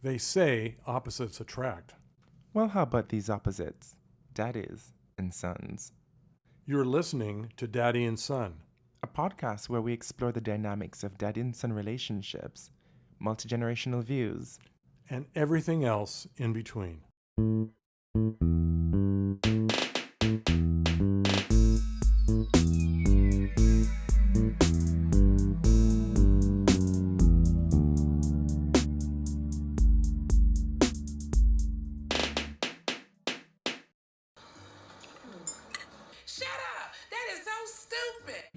They say opposites attract. Well, how about these opposites? Daddies and sons. You're listening to Daddy and Son. A podcast where we explore the dynamics of daddy and son relationships, multi-generational views. And everything else in between.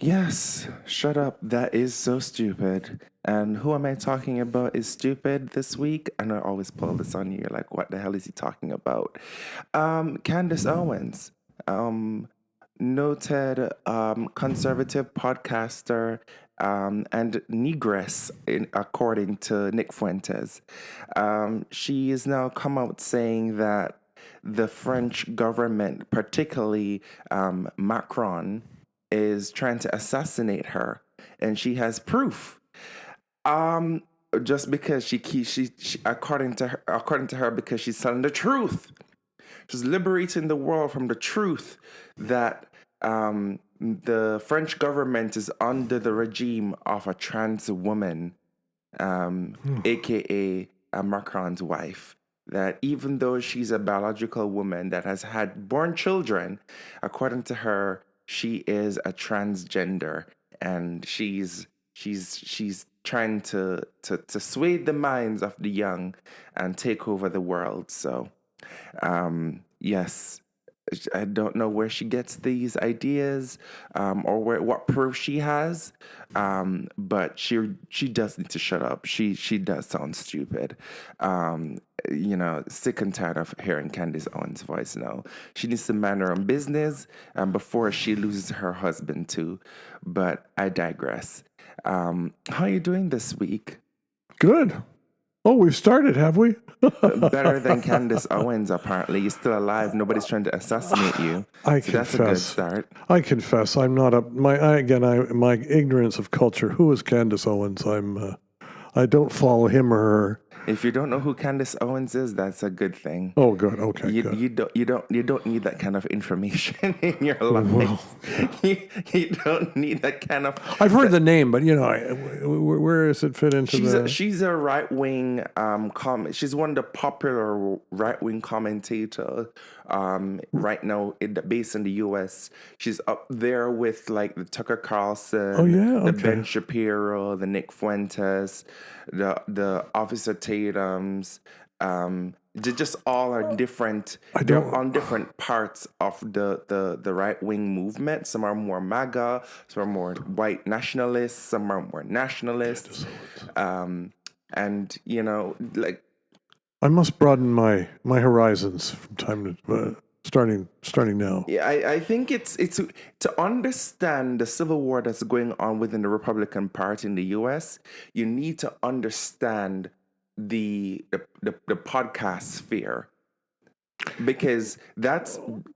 Yes, shut up. That is so stupid. And who am I talking about is stupid this week? And I always pull this on you. You're like, what the hell is he talking about? Candace Owens, noted conservative podcaster and negress, according to Nick Fuentes. She has now come out saying that the French government, particularly Macron, is trying to assassinate her, and she has proof. Just because she according to her, because she's telling the truth. She's liberating the world from the truth that the French government is under the regime of a trans woman, aka Macron's wife. That even though she's a biological woman that has had born children, according to her, she is a transgender, and she's trying to sway the minds of the young and take over the world. So, yes, I don't know where she gets these ideas, or what proof she has, but she does need to shut up. She does sound stupid. Sick and tired of hearing Candace Owens' voice now. She needs to mind her own business before she loses her husband too. But I digress. How are you doing this week? Good. Oh, we've started, have we? Better than Candace Owens, apparently. You're still alive. Nobody's trying to assassinate you. That's a good start. I confess, I'm not my ignorance of culture. Who is Candace Owens? I don't follow him or her. If you don't know who Candace Owens is, that's a good thing. Oh, good. Okay, you, good. You don't need that kind of information in your life. You don't need that kind of. I've heard the name, but where does it fit into she's a right wing She's one of the popular right wing commentators right now, based in the U.S. She's up there with like the Tucker Carlson, the Ben Shapiro, the Nick Fuentes, the Officer Tatum's. Just all are different. They're on different parts of the right wing movement. Some are more MAGA, some are more white nationalists, some are more nationalists. And like, I must broaden my horizons from time to starting now. Yeah, I think it's to understand the civil war that's going on within the Republican Party in the U.S. You need to understand the podcast sphere, because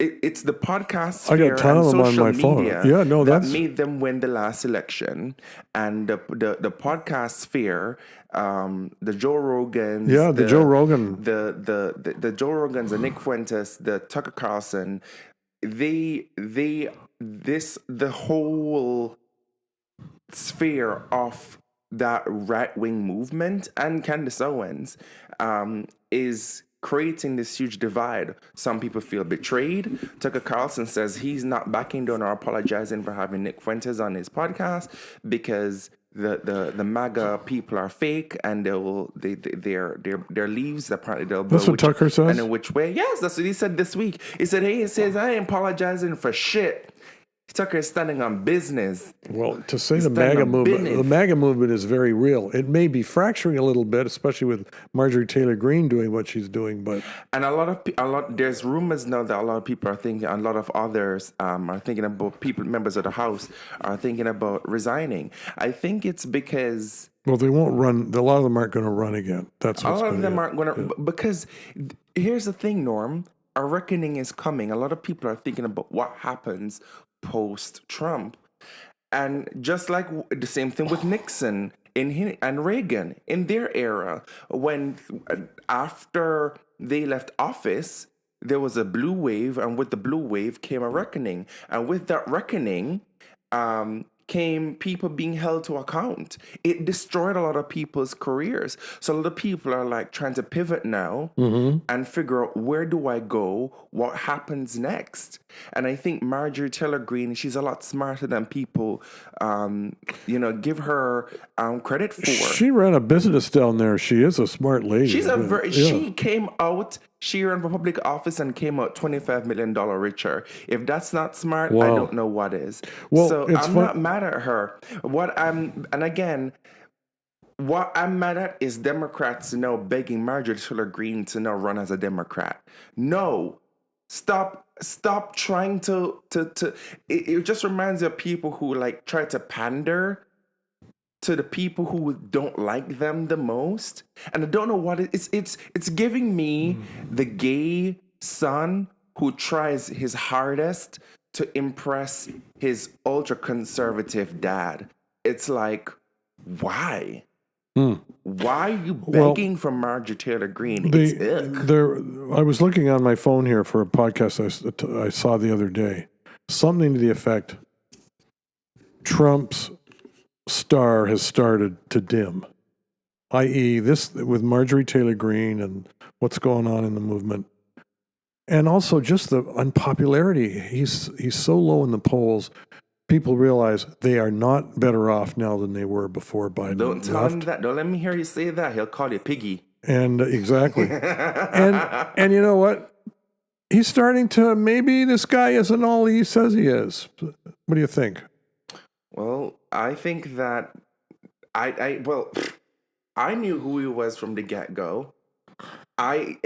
it's the podcast sphere and social media that made them win the last election, and the podcast sphere, the Joe Rogans, the Joe Rogans, the Nick Fuentes, the Tucker Carlson, the whole sphere of that right-wing movement, and Candace Owens is creating this huge divide. Some people feel betrayed. Tucker Carlson says he's not backing down or apologizing for having Nick Fuentes on his podcast because the MAGA people are fake, and their leaves apparently they'll blow. That's what Tucker says. And in which way? Yes, that's what he said this week. He said, I ain't apologizing for shit. Tucker is standing on business. Well, to say the MAGA movement is very real. It may be fracturing a little bit, especially with Marjorie Taylor Greene doing what she's doing. But there's rumors now that a lot of people are thinking, a lot of others are thinking about, members of the House are thinking about resigning. I think it's because, well, they won't run. A lot of them aren't going to run again. That's what's a lot of them aren't going to, because here's the thing, Norm. A reckoning is coming. A lot of people are thinking about what happens post-Trump. And just like the same thing with Nixon and Reagan in their era, when after they left office, there was a blue wave, and with the blue wave came a reckoning. And with that reckoning, came people being held to account. It destroyed a lot of people's careers. So a lot of people are like trying to pivot now and figure out, where do I go? What happens next? And I think Marjorie Taylor Greene, she's a lot smarter than people, give her credit for. She ran a business down there. She is a smart lady. She came out. She ran for public office and came out $25 million richer. If that's not smart, I don't know what is. Well, so I'm not mad at her. What I'm mad at is Democrats now begging Marjorie Taylor Greene to now run as a Democrat. No. Stop trying to it just reminds me of people who like try to pander to the people who don't like them the most. And I don't know what it's giving me the gay son who tries his hardest to impress his ultra conservative dad. It's like, why? Why are you begging for Marjorie Taylor Greene? I was looking on my phone here for a podcast I saw the other day. Something to the effect, Trump's star has started to dim, i.e. this with Marjorie Taylor Greene and what's going on in the movement. And also just the unpopularity. He's so low in the polls. People realize they are not better off now than they were before Biden. Don't tell him that. Don't let me hear you say that. He'll call you piggy. And exactly. and you know what? He's starting to, maybe this guy isn't all he says he is. What do you think? Well, I think that I knew who he was from the get-go. I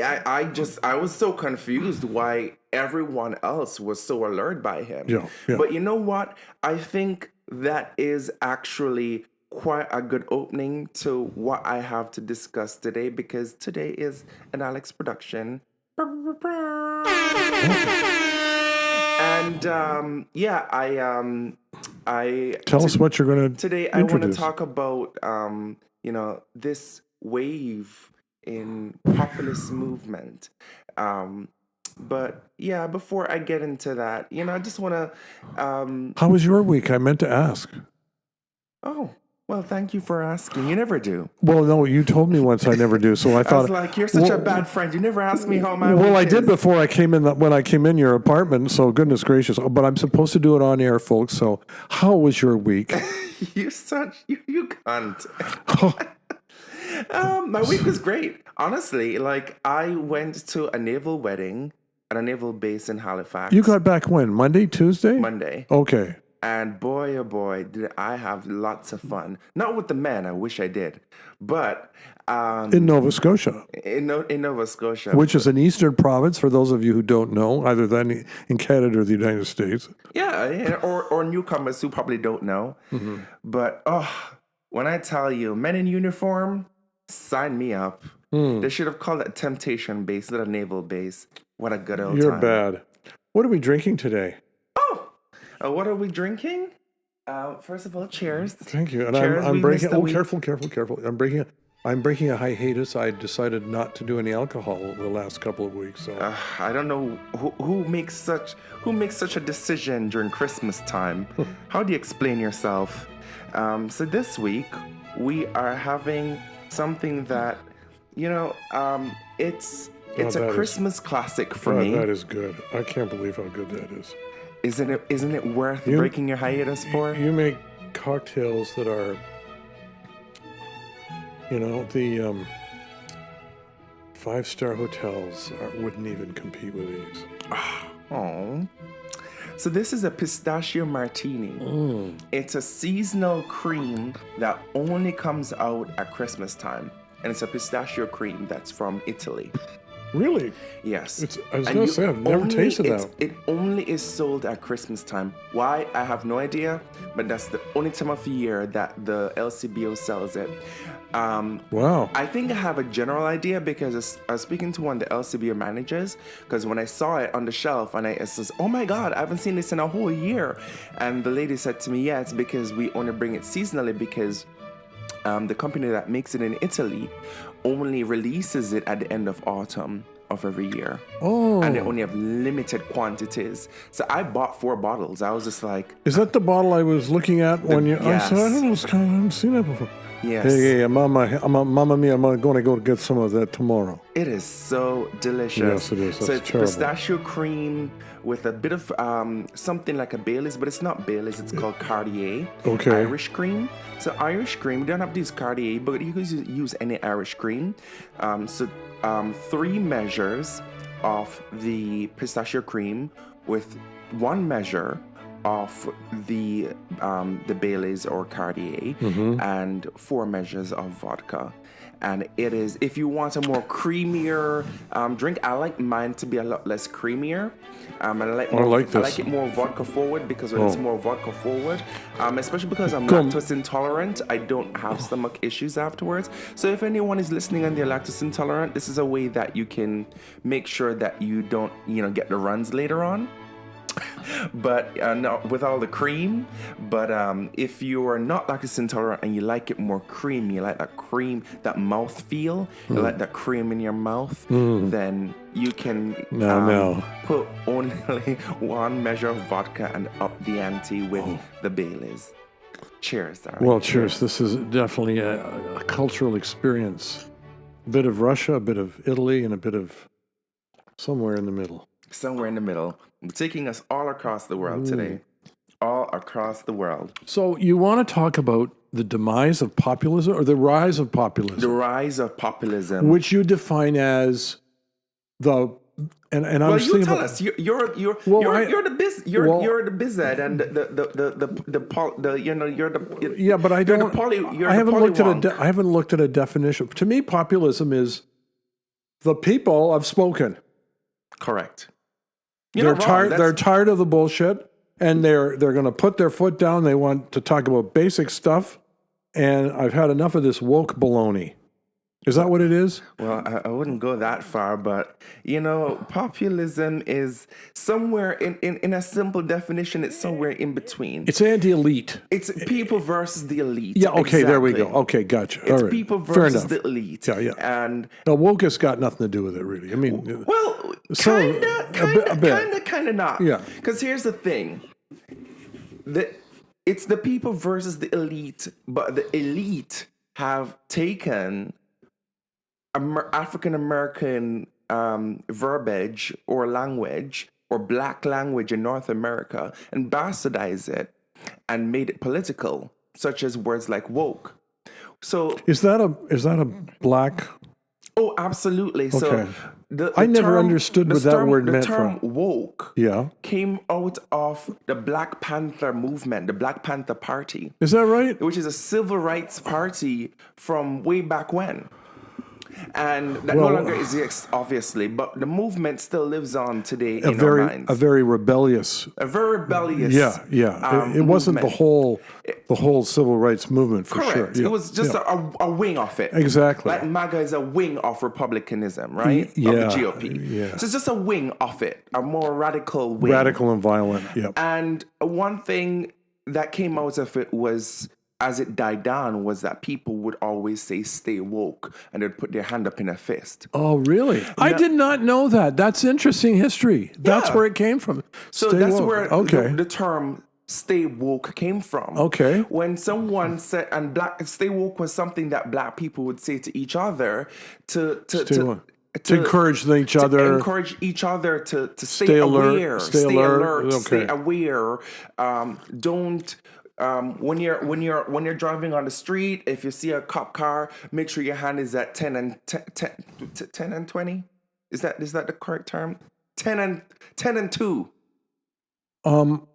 was so confused why everyone else was so alert by him. Yeah. But you know what? I think that is actually quite a good opening to what I have to discuss today, because today is an Alex production. And I tell us what you're going to today. Introduce. I want to talk about this wave in populist movement. But yeah, before I get into that, I just want to. How was your week? I meant to ask. Oh. Well, thank you for asking. You never do. Well, no, you told me once I never do, so I thought... I was like, you're such a bad friend. You never asked me how my week Well, I is. did before I came in, when I came in your apartment, so goodness gracious. But I'm supposed to do it on air, folks, so how was your week? You cunt. My week was great. Honestly, like, I went to a naval wedding at a naval base in Halifax. You got back when? Monday, Tuesday? Monday. Okay. And boy, oh boy, did I have lots of fun. Not with the men, I wish I did. But... in Nova Scotia. In Nova Scotia. Which is an eastern province, for those of you who don't know, either than in Canada or the United States. Yeah, or newcomers who probably don't know. Mm-hmm. But, when I tell you, men in uniform, sign me up. They should have called it a temptation base, not a naval base. What a good old time. You're bad. What are we drinking today? What are we drinking? First of all, cheers. Thank you. And cheers, I'm breaking. Oh, careful. I'm breaking a hiatus. I decided not to do any alcohol the last couple of weeks. So I don't know who makes such a decision during Christmas time. How do you explain yourself? So this week we are having something that it's a Christmas classic for me. That is good. I can't believe how good that is. Isn't it worth breaking your hiatus for? You make cocktails that are, the 5-star hotels wouldn't even compete with these. Oh. So this is a pistachio martini. It's a seasonal cream that only comes out at Christmas time. And it's a pistachio cream that's from Italy. Really? Yes. I was going to say, I've never tasted that. It only is sold at Christmas time. Why? I have no idea, but that's the only time of the year that the LCBO sells it. Wow. I think I have a general idea because I was speaking to one of the LCBO managers, because when I saw it on the shelf and I says, oh my God, I haven't seen this in a whole year. And the lady said to me, yeah, it's because we only bring it seasonally because the company that makes it in Italy only releases it at the end of autumn of every year. Oh. And they only have limited quantities. So I bought 4 bottles. I was just like, Is that the bottle I was looking at when you... yes. I don't know, I haven't seen that before. yes. Yeah, Mamma mia, I'm going to go get some of that tomorrow. It is so delicious. Yes, it is. So That's it's terrible. pistachio cream with a bit of something like a Baileys, but it's not Baileys. It's called Cartier. Okay. Irish cream. So Irish cream, you don't have to use Cartier, but you can use any Irish cream. 3 measures of the pistachio cream with 1 measure of the Baileys or Cartier and 4 measures of vodka. And it is, if you want a more creamier drink, I like mine to be a lot less creamier. I like it more vodka forward because when it's more vodka forward, especially because I'm lactose intolerant, I don't have stomach issues afterwards. So if anyone is listening and they're lactose intolerant, this is a way that you can make sure that you don't, get the runs later on. But not with all the cream. But if you are not lactose intolerant and you like it more creamy, you like that cream, that mouth feel, you like that cream in your mouth, then you can put only 1 measure of vodka and up the ante with the Baileys. Cheers, darling. Well, cheers. This is definitely a cultural experience. A bit of Russia, a bit of Italy, and a bit of somewhere in the middle. Somewhere in the middle. We're taking us all across the world today. All across the world. So you want to talk about the demise of populism or the rise of populism? The rise of populism. Which you define as the... And I was you thinking tell about, us. You're the biz ed and yeah, but I don't. I haven't looked at a definition. To me, populism is the people have spoken. Correct. They're tired. They're tired of the bullshit, and they're going to put their foot down. They want to talk about basic stuff, and I've had enough of this woke baloney. Is that what it is? Well, I wouldn't go that far, but populism is somewhere in a simple definition. It's somewhere in between. It's anti-elite. It's people versus the elite. Yeah. Okay. There we go. Okay. Gotcha. It's people versus the elite. Yeah. And woke has got nothing to do with it, really. I mean, well, kind of not. Yeah. Because here's the thing. It's the people versus the elite, but the elite have taken African American verbiage or language or black language in North America and bastardized it and made it political, such as words like woke. So is that a black? Oh, absolutely. Okay. So I never understood what that word meant. The term woke came out of the Black Panther movement, the Black Panther Party. Is that right? Which is a civil rights party from way back when. And that no longer exists, obviously, but the movement still lives on today in our minds. A very rebellious. Yeah. It wasn't the whole civil rights movement for sure. Correct. It was just a wing of it. Exactly. Like MAGA is a wing of republicanism, right? Yeah. Of the GOP. Yeah. So it's just a wing of it, a more radical wing. Radical and violent. Yeah. And one thing that came out of it was, as it died down, was that people would always say "stay woke" and they'd put their hand up in a fist. Oh, really? I did not know that. That's interesting history. That's where it came from. So that's where the term "stay woke" came from. Okay. When someone said, and "stay woke" was something that black people would say to each other to encourage each other to stay aware, stay alert, stay aware. Don't. When you're driving on the street, if you see a cop car, make sure your hand is at 10 and 20. Is that the correct term? 10 and 2. I'm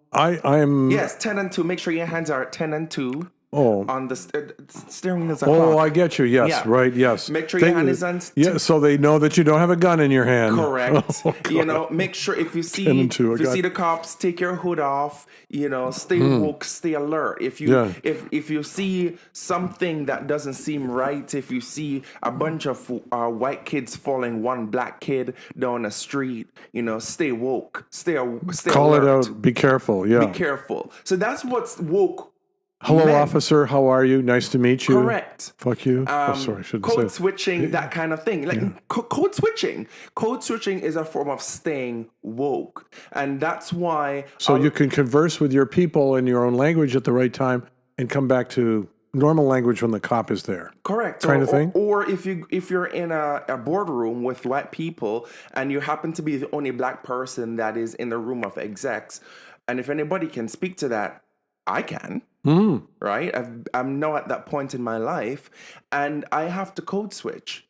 yes, 10 and 2. Make sure your hands are at 10 and 2. Oh. on the steering is a Oh, clock. I get you. Yes, Yeah. right. Yes. Make sure your hand is on Yeah, so they know that you don't have a gun in your hand. correct. Oh, You God. know, make sure if you see 10 and 2, I got- the cops, take your hood off. You know, stay woke, stay alert. If you Yeah. if you see something that doesn't seem right, if you see a bunch of white kids following one black kid down the street, you know, stay woke, stay Call alert. it out. Be careful. Yeah. Be careful. So that's what's woke. Hello, meant. officer. How are you? Nice to meet you. Correct. Fuck you. Oh, sorry. I shouldn't say Code it. switching, that kind of thing. Like code switching. Code switching is a form of staying woke. And that's why So you can converse with your people in your own language at the right time and come back to normal language when the cop is there. correct. Kind of thing? Or if you're in a boardroom with white people and you happen to be the only black person that is in the room of execs, and if anybody can speak to that, I can. Right? I'm now at that point in my life, and I have to code switch.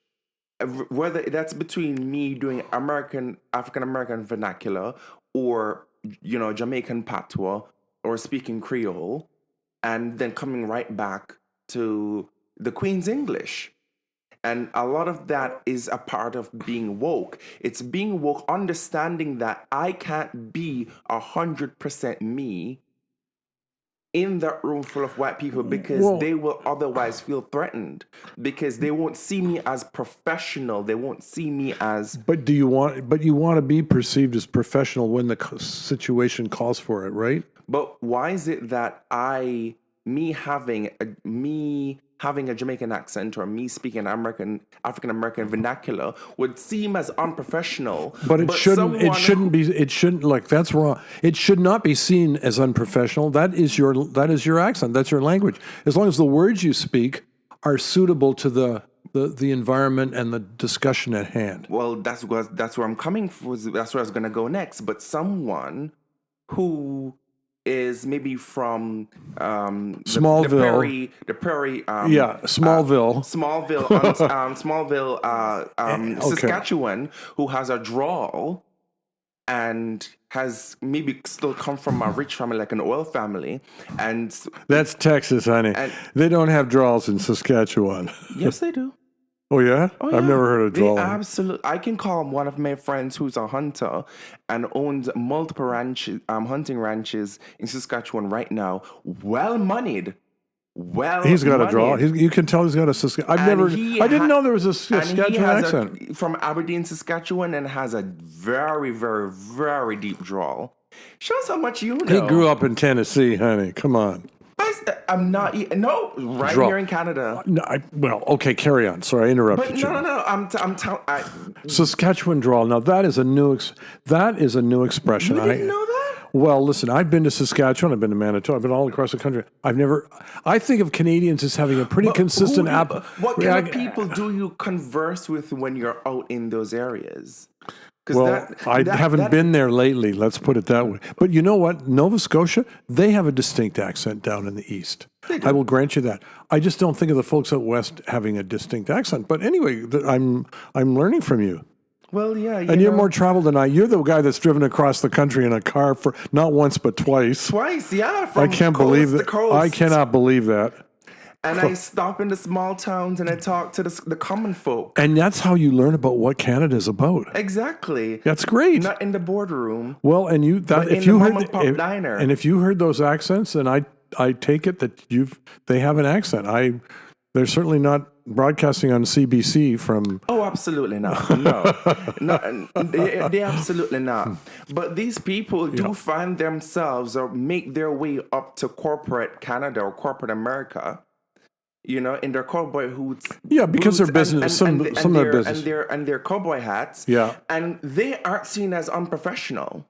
Whether that's between me doing African American vernacular, or you know, Jamaican patois, or speaking Creole, and then coming right back to the Queen's English. And a lot of that is a part of being woke. It's being woke, understanding that I can't be 100% me in that room full of white people because Well- they will otherwise feel threatened, because they won't see me as professional. They won't see me as But you want to be perceived as professional when the situation calls for it, right? but why is it that me having a Jamaican accent, or me speaking African American vernacular would seem as unprofessional? But it shouldn't. It shouldn't be. It shouldn't. Like, that's wrong. It should not be seen as unprofessional. That is your accent. That's your language. As long as the words you speak are suitable to the environment and the discussion at hand. Well, that's where I'm coming from. That's where I was going to go next. But someone who is maybe from Smallville. the prairie, Smallville. Smallville, Saskatchewan, who has a drawl and has maybe still come from a rich family, like an oil family, and That's Texas, honey. They don't have drawls in Saskatchewan. yes, they do. Oh yeah? Oh, I've yeah. never heard of They drawling. absolutely. I can call one of my friends who's a hunter and owns multiple hunting ranches in Saskatchewan right now. Well moneyed. He's got a drawl. You can tell he's got a Saskatchewan. I didn't know there was a Saskatchewan accent. From Aberdeen, Saskatchewan, and has a very, very, very deep drawl. Shows how much you know. He grew up in Tennessee, honey. Come on. I'm not. No, right Drawl. here in Canada. No, okay, carry on. Sorry, I interrupted But you. no. I'm telling. Saskatchewan drawl. Now that is a new expression. You didn't know that? Well, listen, I've been to Saskatchewan, I've been to Manitoba, I've been all across the country. I think of Canadians as having a pretty consistent What kind of people do you converse with when you're out in those areas? Well, I haven't been there lately, let's put it that way. But you know what? Nova Scotia, they have a distinct accent down in the east. I will grant you that. I just don't think of the folks out west having a distinct accent. But anyway, I'm learning from you. Well, yeah. And you're more traveled than I. You're the guy that's driven across the country in a car for not once but twice. Twice, yeah. From I can't believe that. I cannot believe that. And I stop in the small towns and I talk to the common folk. And that's how you learn about what Canada's about. Exactly. That's great. Not in the boardroom. Well, and diner. And if you heard those accents, then I take it that they have an accent. They're certainly not broadcasting on CBC from. Oh, absolutely not. No, they absolutely not. But these people do find themselves or make their way up to corporate Canada or corporate America. You know, in their cowboy hoods. Yeah, because they're business. Some of their business. And their cowboy hats. Yeah. And they aren't seen as unprofessional.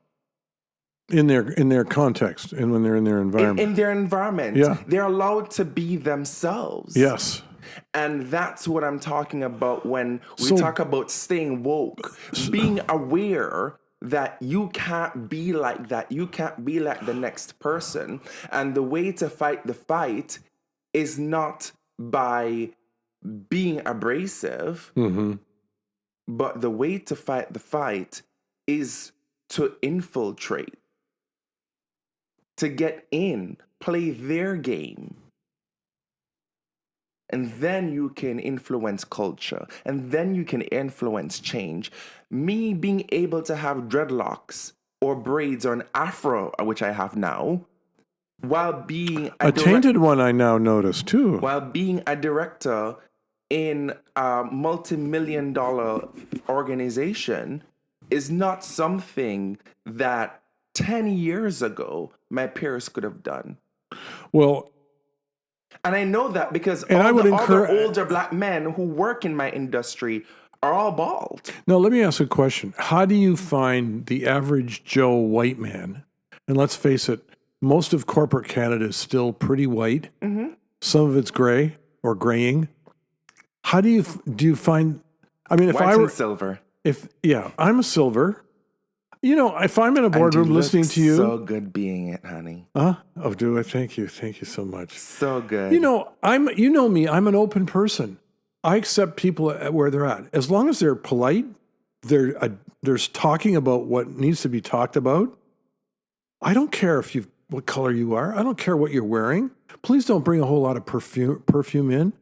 In their context and when they're in their environment. In their environment. Yeah. They're allowed to be themselves. Yes. And that's what I'm talking about when we talk about staying woke. Being aware that you can't be like that. You can't be like the next person. And the way to fight the fight is not by being abrasive, but the way to fight the fight is to infiltrate, to get in, play their game. and then you can influence culture, and then you can influence change. Me being able to have dreadlocks or braids or an afro, which I have now, while being A tainted one I now notice too. while being a director in a multi-million dollar organization is not something that 10 years ago my peers could have done. Well, And I know that because and I would all the encourage. older black men who work in my industry are all bald. Now, let me ask a question. How do you find the average Joe white man? And let's face it, most of corporate Canada is still pretty white. Some of it's gray or graying. How do you find? I mean, if White I and were, silver. I'm a silver. You know, if I'm in a And you boardroom look listening to you, so good being it, honey. huh? Oh, do I? Thank you so much. So good. You know, you know me. I'm an open person. I accept people at where they're at, as long as they're polite. There's talking about what needs to be talked about. I don't care what color you are. I don't care what you're wearing. Please don't bring a whole lot of perfume in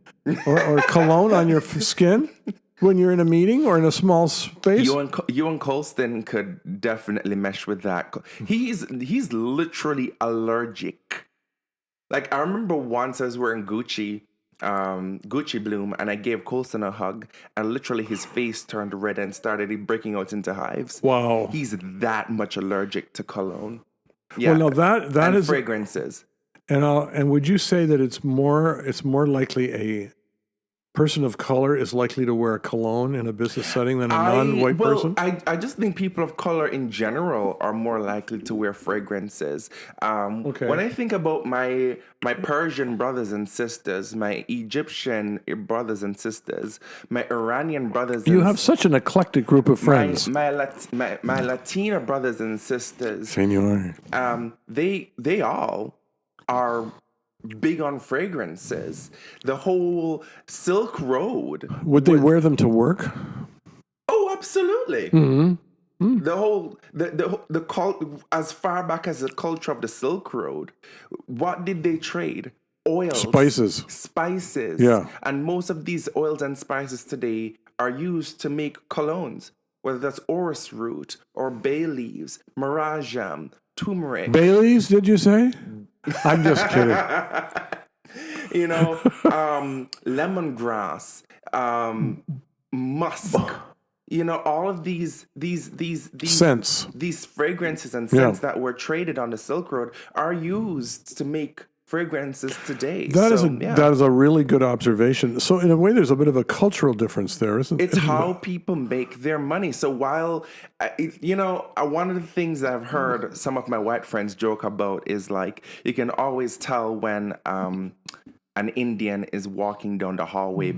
or cologne on your skin when you're in a meeting or in a small space. You and Colston could definitely mesh with that. He's literally allergic. Like, I remember once I was wearing Gucci Bloom, and I gave Colston a hug, and literally his face turned red and started breaking out into hives. Wow. He's that much allergic to cologne. Yeah. Well, no, that and is, fragrances. and would you say that it's more likely a person of color is likely to wear a cologne in a business setting than a non-white person? I just think people of color in general are more likely to wear fragrances. Okay. When I think about my Persian brothers and sisters, my Egyptian brothers and sisters, my Iranian brothers, You have such an eclectic group of friends. my Latina brothers and sisters, Senor. they all are big on fragrances. The whole Silk Road. Would they wear them to work? Oh, absolutely. The whole the cult, as far back as the culture of the Silk Road, what did they trade? Oils, spices. Yeah. And most of these oils and spices today are used to make colognes, whether that's orris root or bay leaves, marajam, turmeric. Bailey's, did you say? I'm just kidding. You know, lemongrass, musk. You know, all of these Scents. these fragrances and scents that were traded on the Silk Road are used to make fragrances today. That is a really good observation. So in a way, there's a bit of a cultural difference there, isn't it? It's how people make their money. So while, one of the things that I've heard some of my white friends joke about is like, you can always tell when an Indian is walking down the hallway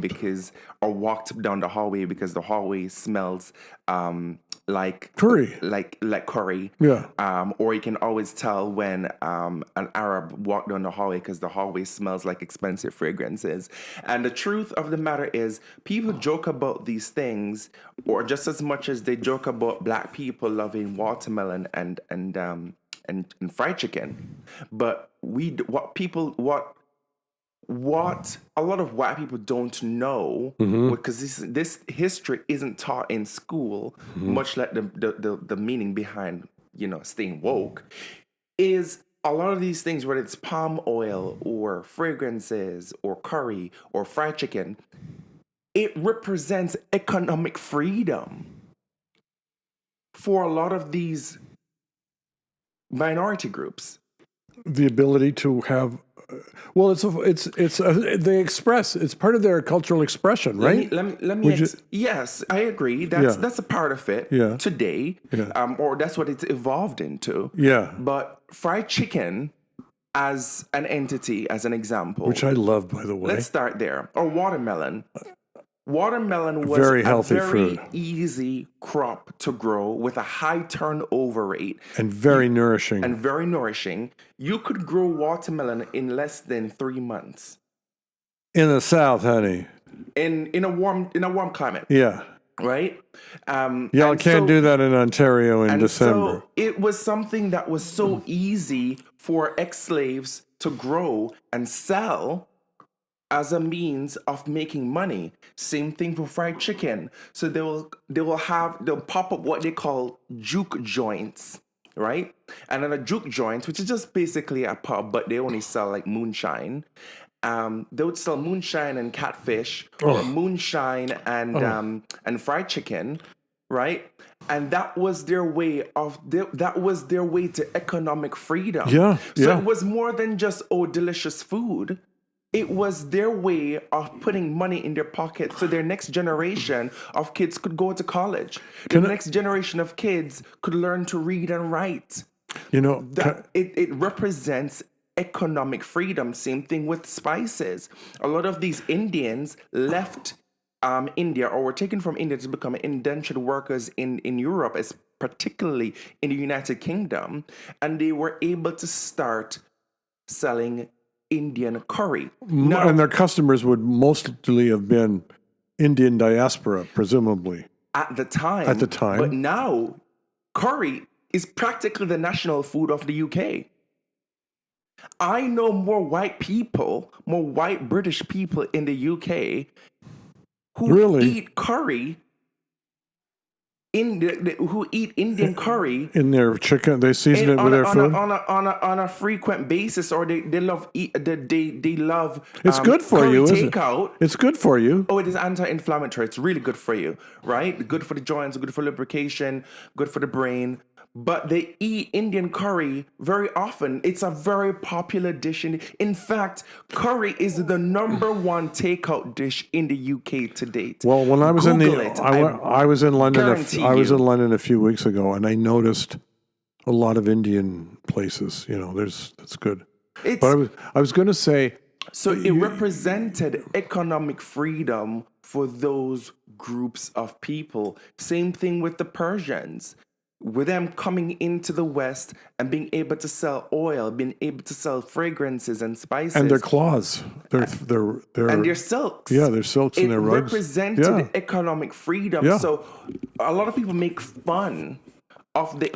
walked down the hallway because the hallway smells like Curry. like curry. Yeah. Or you can always tell when an Arab walked down the hallway because the hallway smells like expensive fragrances. And the truth of the matter is, people joke about these things, or just as much as they joke about black people loving watermelon and fried chicken. But what a lot of white people don't know, because this history isn't taught in school, much like the meaning behind staying woke, is a lot of these things, whether it's palm oil or fragrances or curry or fried chicken, it represents economic freedom for a lot of these minority groups. The ability to have, they express. It's part of their cultural expression, right? Let me. Yes, I agree. That's a part of it today. Yeah. Or that's what it's evolved into. Yeah. But fried chicken, as an entity, as an example, Which I love, by the way. let's start there. Or watermelon. Watermelon was Very healthy a very fruit. easy crop to grow with a high turnover rate. And very nourishing. And very nourishing. You could grow watermelon in less than 3 months. In the South, honey. In a warm climate. Yeah. Right? Y'all can't do that in Ontario in December. So it was something that was so easy for ex-slaves to grow and sell as a means of making money. Same thing for fried chicken. So they'll pop up what they call juke joints, right? And then a juke joint, which is just basically a pub, but they only sell like moonshine. They would sell moonshine and catfish, or moonshine and fried chicken, right? And that was their way to economic freedom. Yeah, So yeah. it was more than just delicious food. It was their way of putting money in their pocket so their next generation of kids could go to college. The next generation of kids could learn to read and write. It represents economic freedom. Same thing with spices. A lot of these Indians left India, or were taken from India to become indentured workers in Europe, as particularly in the United Kingdom, and they were able to start selling Indian curry. Now, And their customers would mostly have been Indian diaspora, presumably. at the time. But now, curry is practically the national food of the UK. I know more white British people in the UK who eat curry, who eat Indian curry in their chicken. They season it with their food on a frequent basis, or they love they love. It's good for curry you, isn't takeout. it? It's good for you. Oh, it is anti-inflammatory. It's really good for you, right? Good for the joints, good for lubrication, good for the brain. But they eat Indian curry very often. It's a very popular dish. In fact, curry is the number one takeout dish in the UK to date. Well, when I was I was in London. I was in London a few weeks ago, and I noticed a lot of Indian places. That's good. But I was going to say. So it represented economic freedom for those groups of people. Same thing with the Persians. With them coming into the West and being able to sell oil, being able to sell fragrances and spices. And their cloths. And their silks. Yeah, their silks and their rugs. It represented economic freedom. Yeah. So a lot of people make fun of the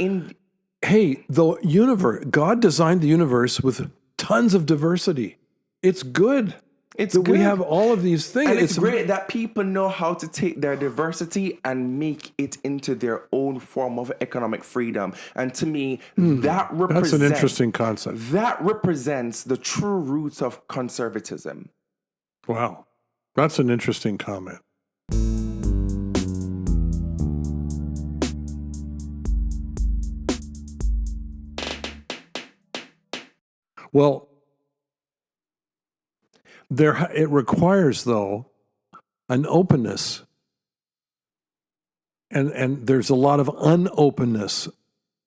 Hey, the universe, God designed the universe with tons of diversity. It's good. It's good. We have all of these things. And it's great that people know how to take their diversity and make it into their own form of economic freedom. And to me, that's an interesting concept. That represents the true roots of conservatism. Wow. That's an interesting comment. Well, it requires, though, an openness, and there's a lot of unopenness,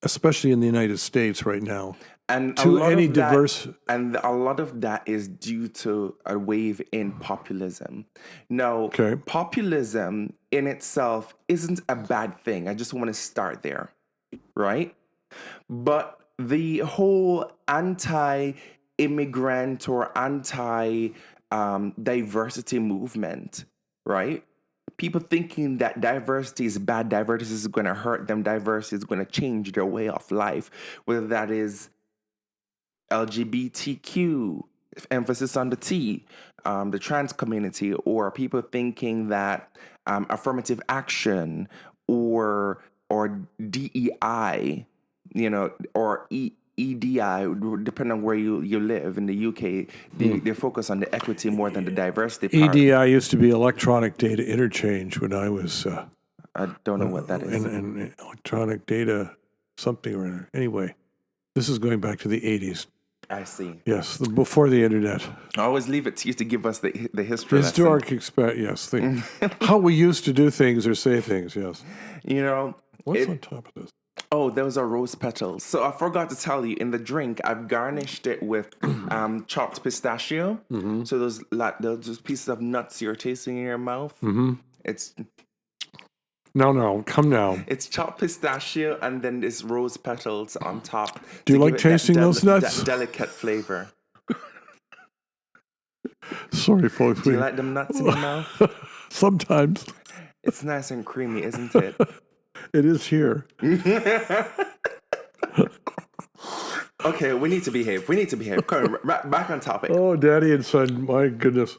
especially in the United States right now, and to any diverse. And a lot of that is due to a wave in populism. Now, populism in itself isn't a bad thing. I just want to start there, right? But the whole anti-immigrant or anti-diversity movement, right? People thinking that diversity is bad, diversity is going to hurt them, diversity is going to change their way of life, whether that is LGBTQ, emphasis on the T, the trans community, or people thinking that affirmative action or DEI, or EDI, depending on where you live in the UK, they focus on the equity more than the diversity part. EDI used to be electronic data interchange when I was. I don't know what that is. In electronic data something or other. Anyway, this is going back to the 80s. I see. Yes, before the internet. I always leave it to you to give us the history. Historic yes. How we used to do things or say things, yes. What's on top of this? Oh, those are rose petals. So I forgot to tell you, in the drink, I've garnished it with chopped pistachio. Mm-hmm. So those pieces of nuts you're tasting in your mouth. Mm-hmm. It's... No, come now. It's chopped pistachio and then this rose petals on top. Do you like tasting those nuts? That delicate flavor. Sorry, folks. Do you like them nuts in your mouth? Sometimes. It's nice and creamy, isn't it? It is here. Okay, we need to behave. We need to behave. Come on, back on topic. Oh, daddy and son, my goodness.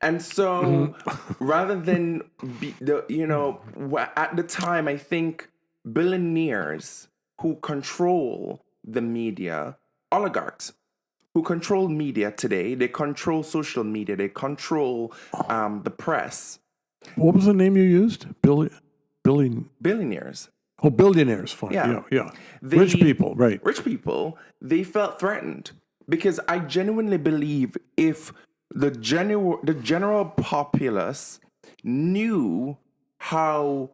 And so, rather than at the time, I think billionaires who control the media, oligarchs who control media today, they control social media, they control the press. What was the name you used? Billionaires. Oh, billionaires. Fine. Yeah. Yeah. Rich people, right. Rich people, they felt threatened because I genuinely believe if the general populace knew how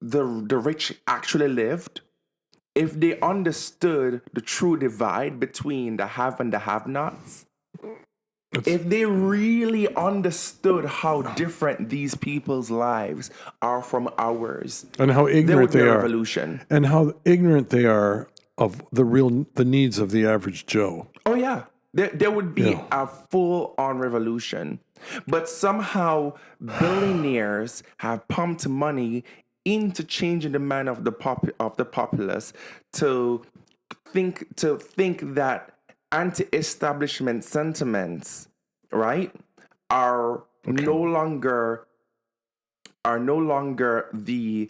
the rich actually lived, if they understood the true divide between the have and the have-nots, if they really understood how different these people's lives are from ours, And how there ignorant would be they a are. revolution. And how ignorant they are of the needs of the average Joe. Oh yeah, there would be a full-on revolution. But somehow billionaires have pumped money into changing the mind of the populace to think that anti-establishment sentiments, right, are no longer the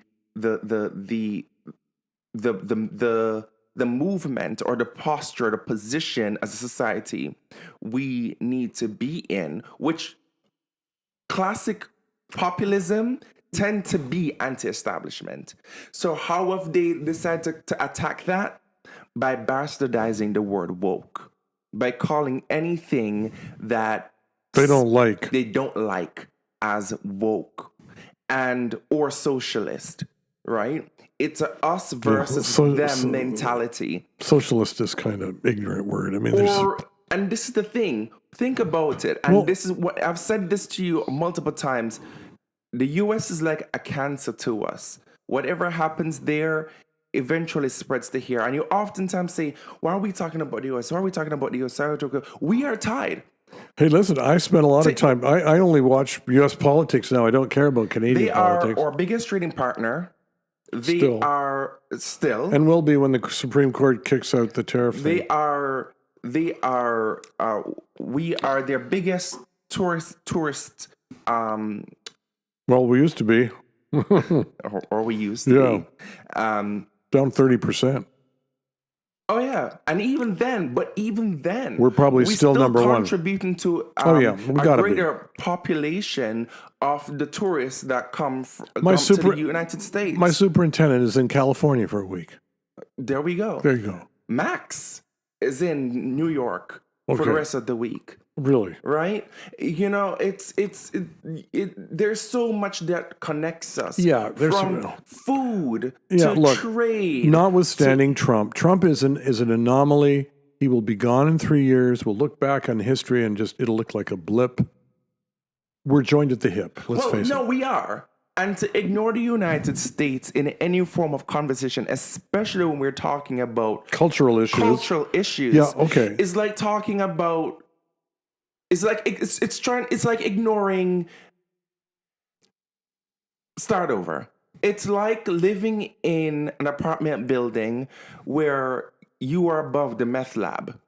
movement or the posture, the position as a society we need to be in, which classic populism tend to be anti-establishment. So how have they decided to attack that? By bastardizing the word woke, by calling anything that They don't like as woke and or socialist, right? It's a us versus them mentality. Socialist is kind of ignorant word. I mean, And this is the thing. Think about it. And this is what I've said this to you multiple times. The US is like a cancer to us. Whatever happens there eventually spreads to here. And you oftentimes say, why are we talking about the US? Why are we talking about the US? We are tied. Hey, listen, I spent a lot of time. I only watch U.S. politics now. I don't care about Canadian politics. They are our biggest trading partner. They are still. And will be when the Supreme Court kicks out the tariff thing. We are their biggest tourist. Well, we used to be. or we used to be. Down 30%. Oh yeah, and even then, we're probably still number one, contributing to a greater population of the tourists that come to the United States. My superintendent is in California for a week. There we go. There you go. Max is in New York for the rest of the week. Really? Right? You know, there's so much that connects us. Yeah, from food to trade. Notwithstanding Trump is an anomaly. He will be gone in 3 years. We'll look back on history and it'll look like a blip. We're joined at the hip. Let's face it. No, we are. And to ignore the United States in any form of conversation, especially when we're talking about cultural issues. Yeah, okay. Is like talking about. It's like ignoring. Start over. It's like living in an apartment building where you are above the meth lab.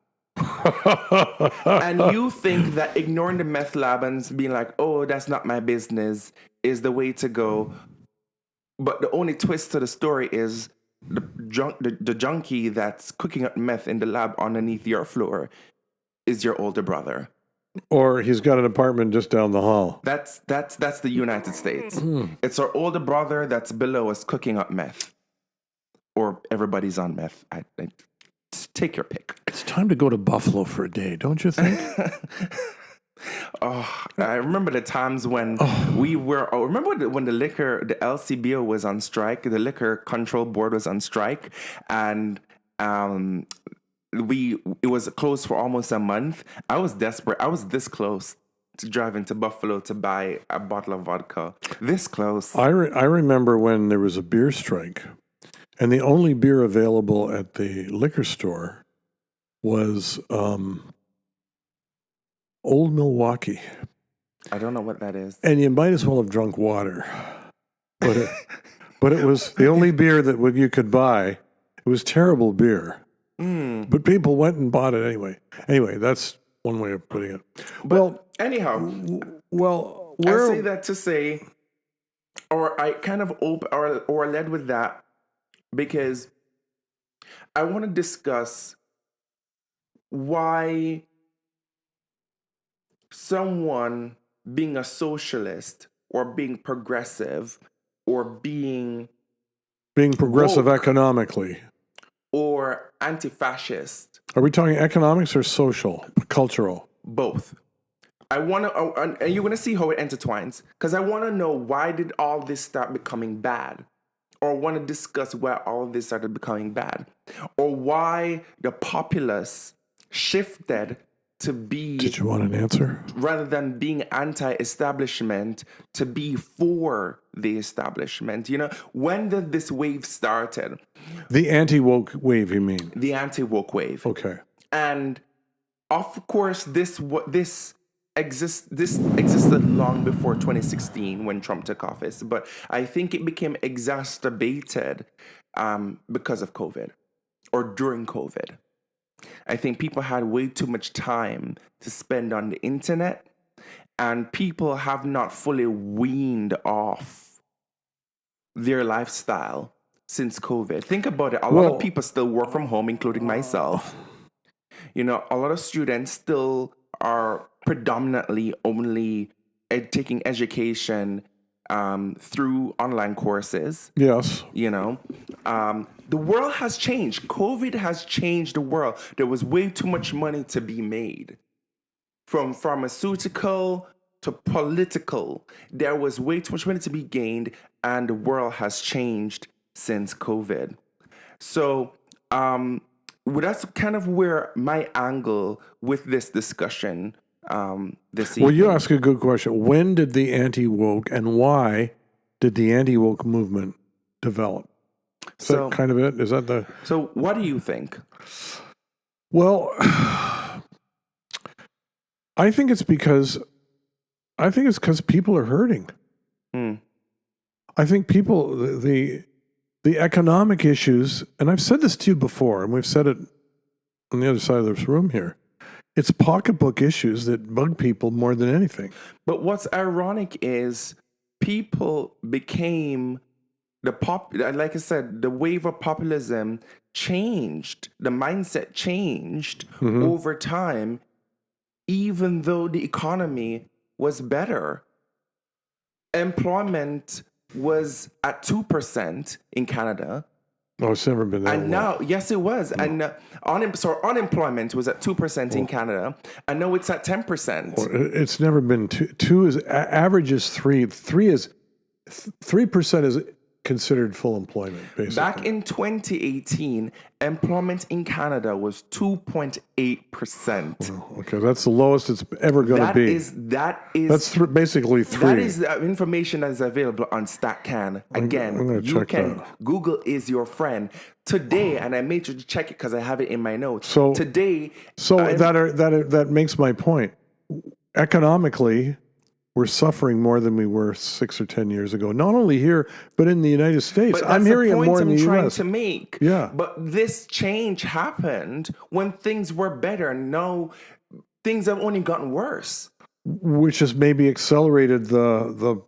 And you think that ignoring the meth lab and being like, oh, that's not my business is the way to go. But the only twist to the story is the junkie that's cooking up meth in the lab underneath your floor is your older brother. Or he's got an apartment just down the hall. That's the United States. It's our older brother that's below us cooking up meth. Or everybody's on meth. Take your pick. It's time to go to Buffalo for a day, don't you think? I remember the times when we were. Remember when the LCBO was on strike, the Liquor Control Board was on strike, and it was closed for almost a month. I was desperate. I was this close to driving to Buffalo to buy a bottle of vodka. This close. I remember when there was a beer strike, and the only beer available at the liquor store was Old Milwaukee. I don't know what that is. And you might as well have drunk water. But it was the only beer that you could buy. It was terrible beer. But people went and bought it anyway. Anyway, that's one way of putting it. But anyhow, I say that to say, or I kind of or led with that because I want to discuss why someone being a socialist or being progressive or being progressive woke economically. or anti-fascist, Are we talking economics or social, cultural? both. I want to, and you're going to see how it intertwines, because I want to know, why did all this start becoming bad? Or want to discuss why all of this started becoming bad, or why the populists shifted to be, Did you want an answer? rather than being anti-establishment, to be for the establishment. You know, when did this wave started? The anti-woke wave, you mean? The anti-woke wave. Okay. And of course, this existed long before 2016 when Trump took office, but I think it became exacerbated because of COVID, or during COVID. I think people had way too much time to spend on the internet, and people have not fully weaned off their lifestyle since COVID. Think about it. A lot of people still work from home, including myself. You know, a lot of students still are predominantly only taking education through online courses. Yes. You know, the world has changed. COVID has changed the world. There was way too much money to be made. From pharmaceutical to political, there was way too much money to be gained, and the world has changed since COVID. So, well, that's kind of where my angle with this discussion this evening. Well, you ask a good question. When did the anti-woke and why did the anti-woke movement develop? Is that kind of it? Is that the... So what do you think? Well, I think it's because people are hurting. I think people, the economic issues, and I've said this to you before, and we've said it on the other side of this room here, it's pocketbook issues that bug people more than anything. But what's ironic is people became like I said, the wave of populism changed, the mindset changed over time, even though the economy was better. Employment was at 2% in Canada. Oh, it's never been that And now, yes, it was. And unemployment was at 2% in Canada, and now it's at 10%. It's never been two. Two is average is 3. 3% is considered full employment, basically. Back in 2018, employment in Canada was 2.8%. Okay, that's the lowest it's ever going to be. That's basically 3. That is the information that is available on StatCan. Again, Google is your friend. Today, and I made sure to check it because I have it in my notes. That makes my point. Economically, we're suffering more than we were 6 or 10 years ago. Not only here, but in the United States. I'm hearing it more in the U.S. Trying to make. Yeah. But this change happened when things were better. Now things have only gotten worse. Which has maybe accelerated the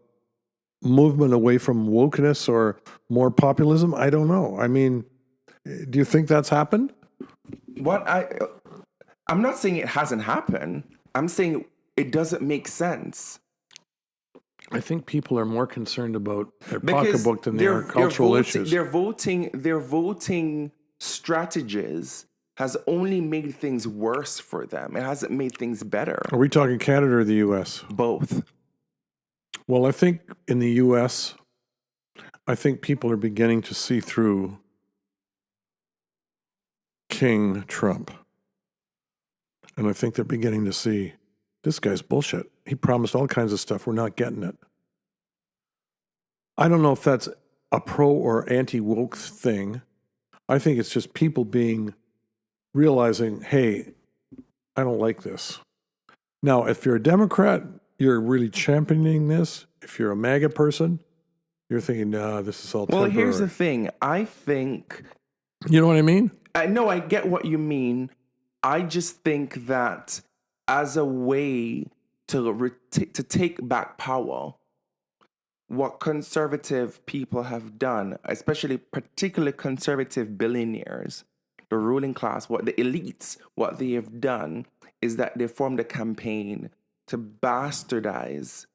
movement away from wokeness or more populism. I don't know. I mean, do you think that's happened? I'm not saying it hasn't happened. I'm saying it doesn't make sense. I think people are more concerned about their pocketbook than their cultural issues. Their voting strategies has only made things worse for them. It hasn't made things better. Are we talking Canada or the U.S.? Both. Well, I think in the U.S., I think people are beginning to see through King Trump. And I think they're beginning to see, this guy's bullshit. He promised all kinds of stuff. We're not getting it. I don't know if that's a pro or anti-woke thing. I think it's just people realizing, hey, I don't like this. Now, if you're a Democrat, you're really championing this. If you're a MAGA person, you're thinking, nah, this is all temporary. Well, here's the thing. I think... You know what I mean? I know I get what you mean. I just think that as a way to take back power, what conservative people have done, especially particularly conservative billionaires, the ruling class, what the elites, what they have done is that they formed a campaign to bastardize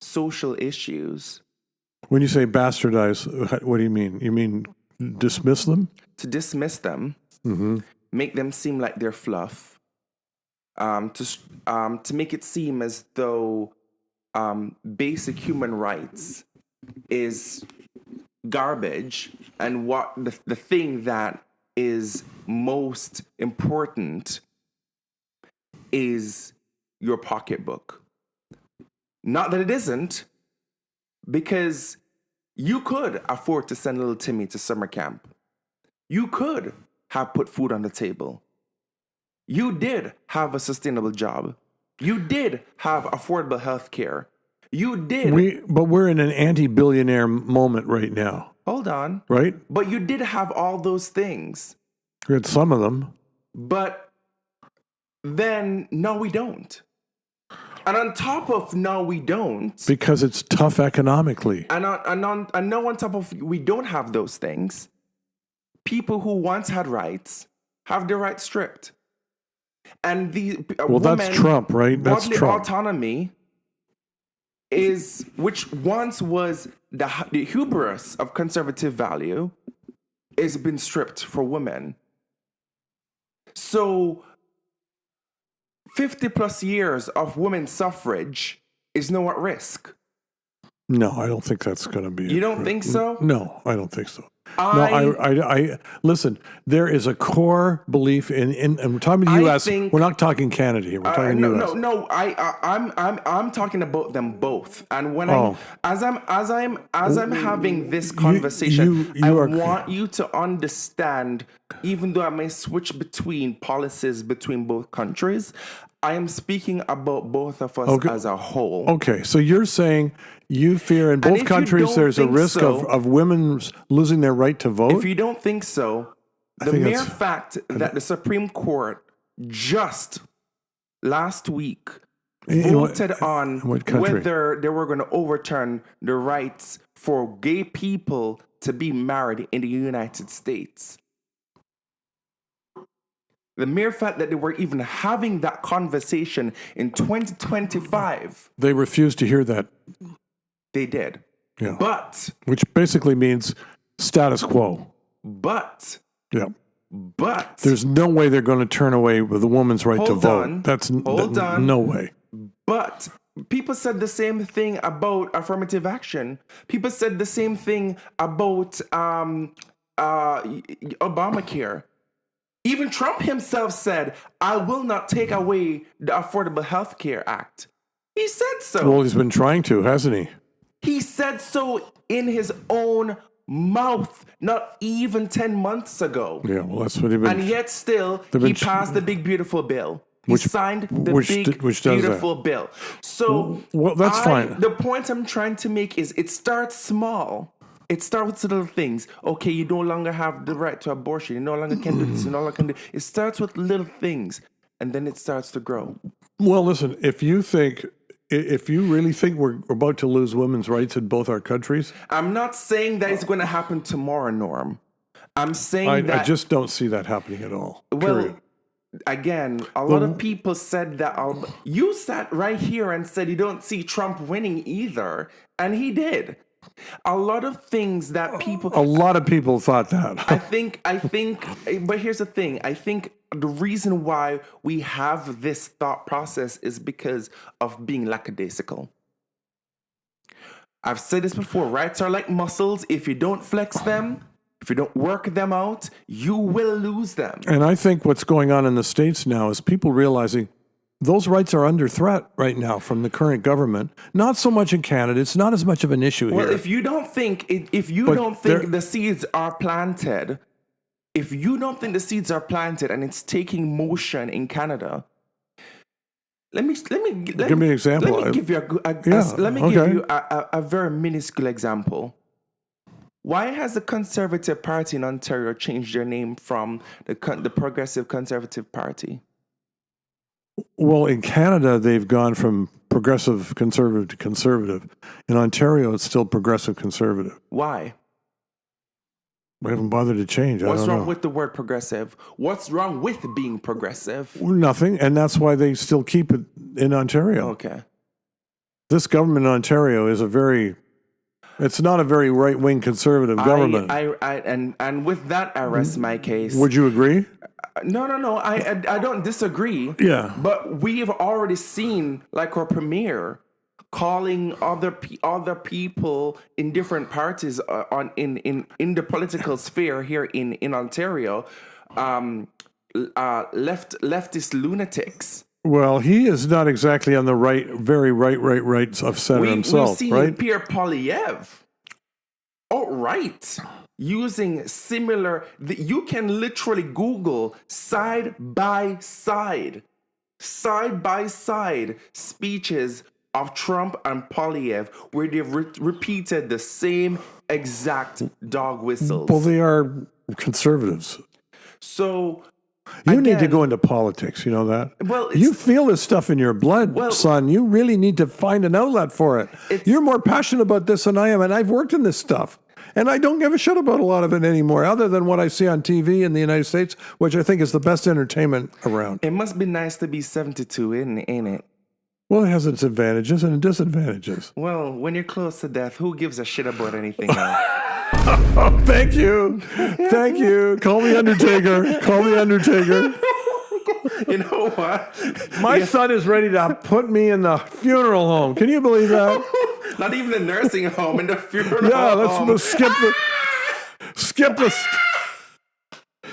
social issues. When you say bastardize, what do you mean? You mean dismiss them? To dismiss them, make them seem like they're fluff, to make it seem as though basic human rights is garbage, and what the thing that is most important is your pocketbook. Not that it isn't, because you could afford to send little Timmy to summer camp. You could have put food on the table. You did have a sustainable job. You did have affordable health care. You did. But we're in an anti-billionaire moment right now, Hold on. right? But you did have all those things. We had some of them. But then, no, we don't. And on top of no, we don't. Because it's tough economically. And no, on top of we don't have those things. People who once had rights have their rights stripped. And That's Trump, right? That's bodily Trump. autonomy which once was the hubris of conservative value, has been stripped for women. So 50 plus years of women's suffrage is now at risk. No, I don't think that's going to be. You don't think so? No, I don't think so. I listen. There is a core belief in and we're talking the U.S. We're not talking Canada here. We're talking U.S. No. I'm talking about them both. And when as I'm having this conversation, I want you to understand. Even though I may switch between policies between both countries, I am speaking about both of us as a whole. Okay, so you're saying you fear in both countries there's a risk of women losing their right to vote? If you don't think so, the mere fact that the Supreme Court just last week voted on whether they were going to overturn the rights for gay people to be married in the United States. The mere fact that they were even having that conversation in 2025. They refused to hear that. They did. Yeah. But. Which basically means status quo. But. Yeah. But. There's no way they're going to turn away with a woman's right to vote. Hold on. No way. But people said the same thing about affirmative action. People said the same thing about Obamacare. Even Trump himself said, I will not take away the Affordable Health Care Act. He said so. Well, he's been trying to, hasn't he? He said so in his own mouth, not even 10 months ago. Yeah, well, that's what he's been... And yet still, he passed the big, beautiful bill. He signed the big, beautiful bill. So, well, that's fine. The point I'm trying to make is it starts small. It starts with little things. Okay, you no longer have the right to abortion. You no longer can do this. You no longer can do. It starts with little things, and then it starts to grow. Well, listen. If you really think we're about to lose women's rights in both our countries, I'm not saying that it's going to happen tomorrow, Norm. I'm saying that I just don't see that happening at all. Well, period. Again, a lot of people said that. You sat right here and said you don't see Trump winning either, and he did. A lot of things that people... A lot of people thought that. I think, but here's the thing. I think the reason why we have this thought process is because of being lackadaisical. I've said this before. Rights are like muscles. If you don't flex them, if you don't work them out, you will lose them. And I think what's going on in the States now is people realizing those rights are under threat right now from the current government. Not so much in Canada. It's not as much of an issue here. Well, if you don't think the seeds are planted, and it's taking motion in Canada, let me give me an example. Let me give you a very minuscule example. Why has the Conservative Party in Ontario changed their name from the Progressive Conservative Party? Well, in Canada, they've gone from progressive conservative to conservative. In Ontario, it's still progressive conservative. Why? We haven't bothered to change. I What's don't wrong know. with the word progressive? What's wrong with being progressive? Nothing, and that's why they still keep it in Ontario. Okay. This government in Ontario is it's not a very right-wing conservative government. And with that, I rest my case. Would you agree? No. I don't disagree. Yeah. But we have already seen, like our premier, calling other people in different parties in the political sphere here in Ontario, leftist lunatics. Well, he is not exactly on the very right of center himself, We've seen right? Pierre Poilievre outright using similar. You can literally Google side by side speeches of Trump and Poilievre where they've repeated the same exact dog whistles. Well, they are conservatives. So you need to go into politics. You know that? Well, you feel this stuff in your blood, son. You really need to find an outlet for it. You're more passionate about this than I am, and I've worked in this stuff. And I don't give a shit about a lot of it anymore, other than what I see on TV in the United States, which I think is the best entertainment around. It must be nice to be 72, ain't it? Well, it has its advantages and disadvantages. Well, when you're close to death, who gives a shit about anything else? Oh, thank you. Thank you. Call me Undertaker. Call me Undertaker. You know what? My son is ready to put me in the funeral home. Can you believe that? Not even the nursing home, in the funeral home. Yeah, let's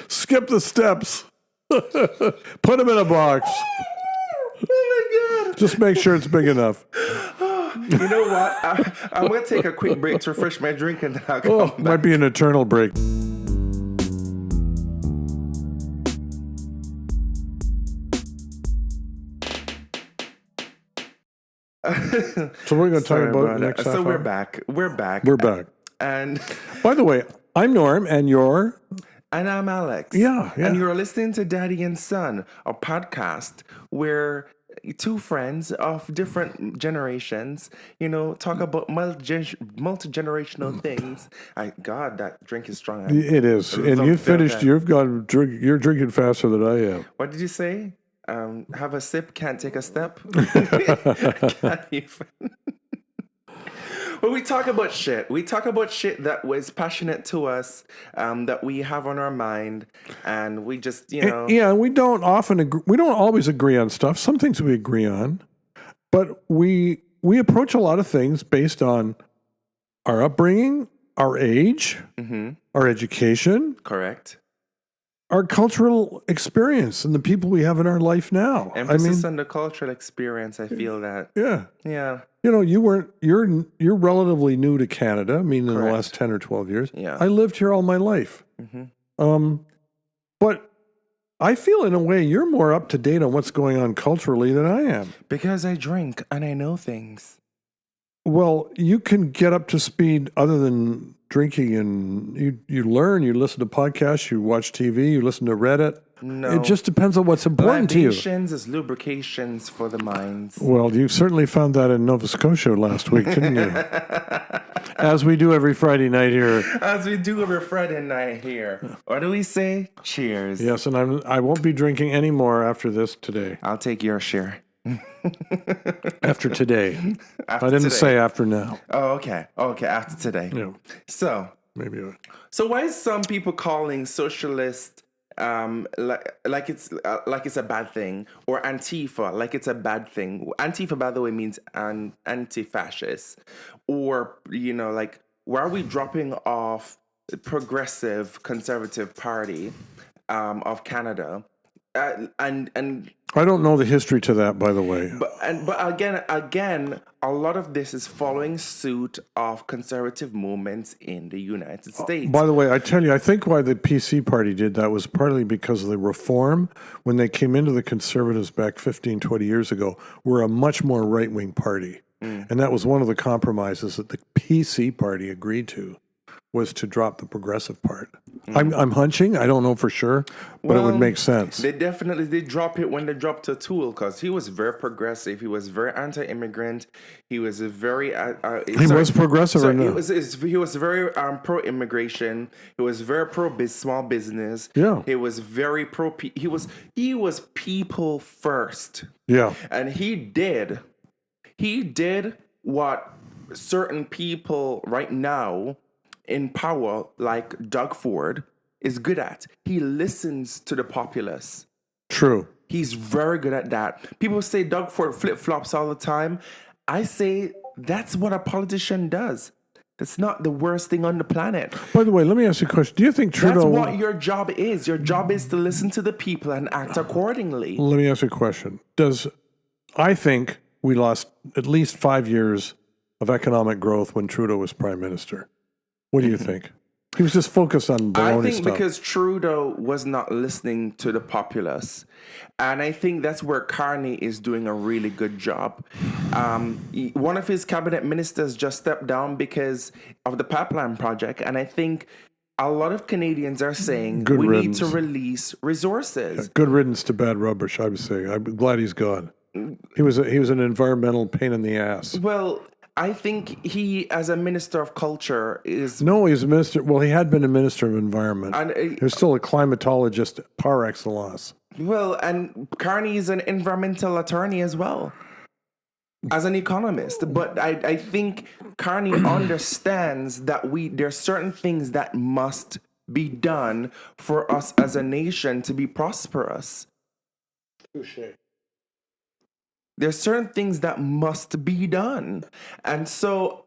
skip the steps. Put him in a box. Oh my God. Just make sure it's big enough. You know what? I'm going to take a quick break to refresh my drink and then I'll come back. Might be an eternal break. So we're going to talk about the next half So we're hour? back. We're back. And by the way, I'm Norm and you're... And I'm Alex. Yeah. And you're listening to Daddy and Son, a podcast where two friends of different generations, talk about multi-generational things. God, that drink is strong. It is. And you finished, you're drinking faster than I am. What did you say? Have a sip, can't take a step. Can't even. But we talk about shit. We talk about shit that was passionate to us, that we have on our mind, and we just, Yeah, we don't often agree. We don't always agree on stuff. Some things we agree on, but we approach a lot of things based on our upbringing, our age, our education. Correct. Our cultural experience and the people we have in our life now. Emphasis on the cultural experience, I feel that. Yeah. Yeah. You're relatively new to Canada, I mean, in the last 10 or 12 years. Yeah. I lived here all my life. But I feel in a way you're more up to date on what's going on culturally than I am. Because I drink and I know things. Well, you can get up to speed other than drinking, and you learn, you listen to podcasts, you watch TV, you listen to Reddit. No. It just depends on what's important to you. Libations is lubrications for the minds. Well, you certainly found that in Nova Scotia last week, didn't you? As we do every Friday night here. As we do every Friday night here. What do we say? Cheers. Yes, and I won't be drinking any more after this today. I'll take your share. After today. After I didn't today. say after now. Oh, okay. Okay, after today. Yeah. So why is some people calling socialist like it's a bad thing, or Antifa like it's a bad thing? Antifa, by the way, means anti-fascist, or like, why are we dropping off the Progressive Conservative Party of Canada? And I don't know the history to that, by the way. But again, a lot of this is following suit of conservative movements in the United States. By the way, I tell you, I think why the PC party did that was partly because of the reform. When they came into the Conservatives back 15, 20 years ago, were a much more right-wing party. And that was one of the compromises that the PC party agreed to, was to drop the progressive part. I'm hunching. I don't know for sure, but it would make sense. They definitely did drop it when they dropped O'Toole because he was very progressive. He was very anti-immigrant. He was a very He was progressive or no? He was very pro-immigration. He was very pro-small business. Yeah. He was very pro. He was people first. Yeah. And he did what certain people right now in power, like Doug Ford, is good at. He listens to the populace. True. He's very good at that. People say Doug Ford flip-flops all the time. I say that's what a politician does. That's not the worst thing on the planet. By the way, let me ask you a question. Do you think Trudeau... That's what your job is. Your job is to listen to the people and act accordingly. Let me ask you a question. I think we lost at least 5 years of economic growth when Trudeau was prime minister. What do you think? He was just focused on baloney I think stuff. because Trudeau was not listening to the populace. And I think that's where Carney is doing a really good job. One of his cabinet ministers just stepped down because of the pipeline project. And I think a lot of Canadians are saying we need to release resources. Good riddance to bad rubbish, I would say. I'm glad he's gone. He was an environmental pain in the ass. Well, I think he, as a minister of culture, is... No, he's a minister. Well, he had been a minister of environment. And, he was still a climatologist par excellence. Well, and Carney is an environmental attorney as well, as an economist. But I think Carney understands that there are certain things that must be done for us as a nation to be prosperous. Touché. There's certain things that must be done. And so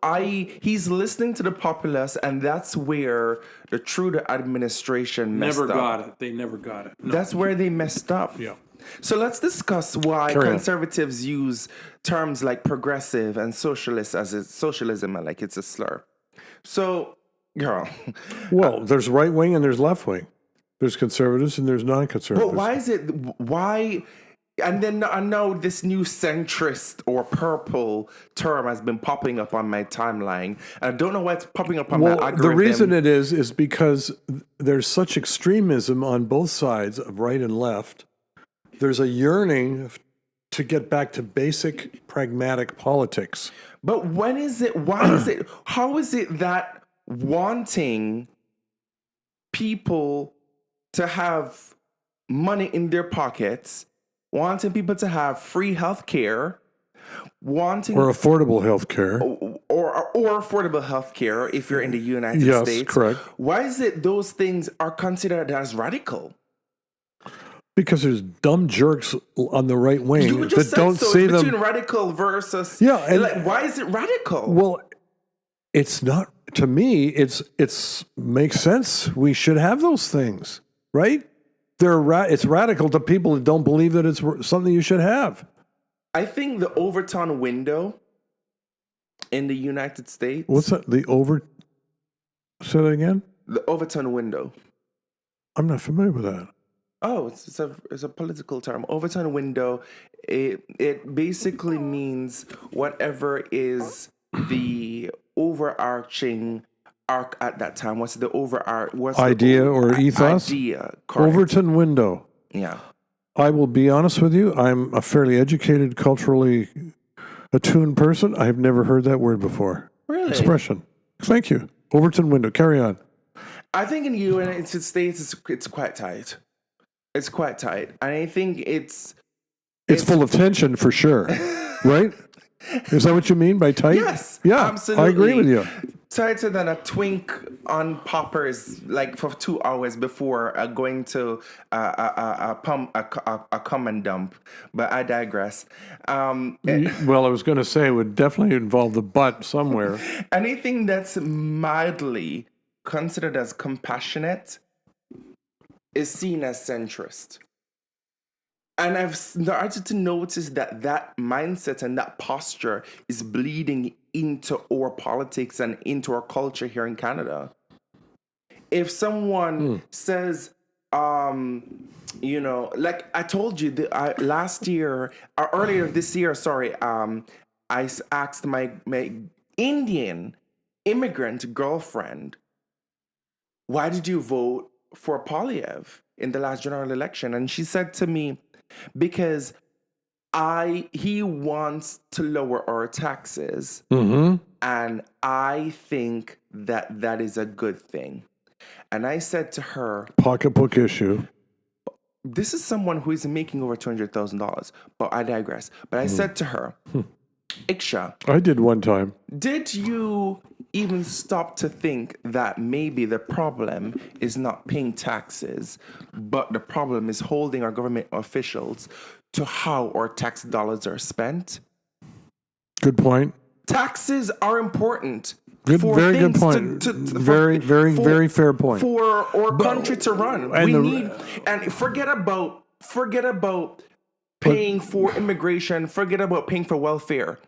he's listening to the populace, and that's where the Trudeau administration messed up. Never got it. They never got it. No. That's where they messed up. Yeah. So let's discuss why conservatives use terms like progressive and socialist socialism like it's a slur. So, girl. Well, there's right wing and there's left wing. There's conservatives and there's non-conservatives. But why... And then I know this new centrist or purple term has been popping up on my timeline. I don't know why it's popping up on my algorithm. The reason it is because there's such extremism on both sides of right and left. There's a yearning to get back to basic pragmatic politics. But when is it? Why is it? How is it that wanting people to have money in their pockets, wanting people to have free health care, wanting... Or affordable health care. Or affordable health care if you're in the United States. Yes, correct. Why is it those things are considered as radical? Because there's dumb jerks on the right wing You just that don't see it's them. between radical versus... Yeah, and like, why is it radical? Well, it's not... To me, it's makes sense. We should have those things, right? It's radical to people that don't believe that it's something you should have. I think the Overton window in the United States... What's that? Say that again? The Overton window. I'm not familiar with that. Oh, it's a political term. Overton window, it basically means whatever is the overarching arc at that time. What's the idea or ethos? Idea, correct. Overton window. Yeah. I will be honest with you. I'm a fairly educated, culturally attuned person. I've never heard that word before. Really? Expression. Thank you. Overton window. Carry on. I think in the United States, it's quite tight. It's quite tight. And I think it's full of tension for sure. Right? Is that what you mean by tight? Yes. Yeah. Absolutely. I agree with you. Tighter than a twink on poppers, like for 2 hours before going to a come and dump. But I digress. Well, I was going to say it would definitely involve the butt somewhere. Anything that's mildly considered as compassionate is seen as centrist. And I've started to notice that mindset and that posture is bleeding into our politics and into our culture here in Canada. If someone says, like I told you, last year, or earlier this year, I asked my Indian immigrant girlfriend why did you vote for Polyev in the last general election? And she said to me, because he wants to lower our taxes. And I think that is a good thing. And I said to her, Pocketbook issue. this is someone who is making over $200,000, but I digress. But I said to her, Iksha, I did one time. did you even stop to think that maybe the problem is not paying taxes, but the problem is holding our government officials to how our tax dollars are spent? Good point. Taxes are important. Very good point. Very fair point. For our country to run, and forget about paying for immigration. Forget about paying for welfare.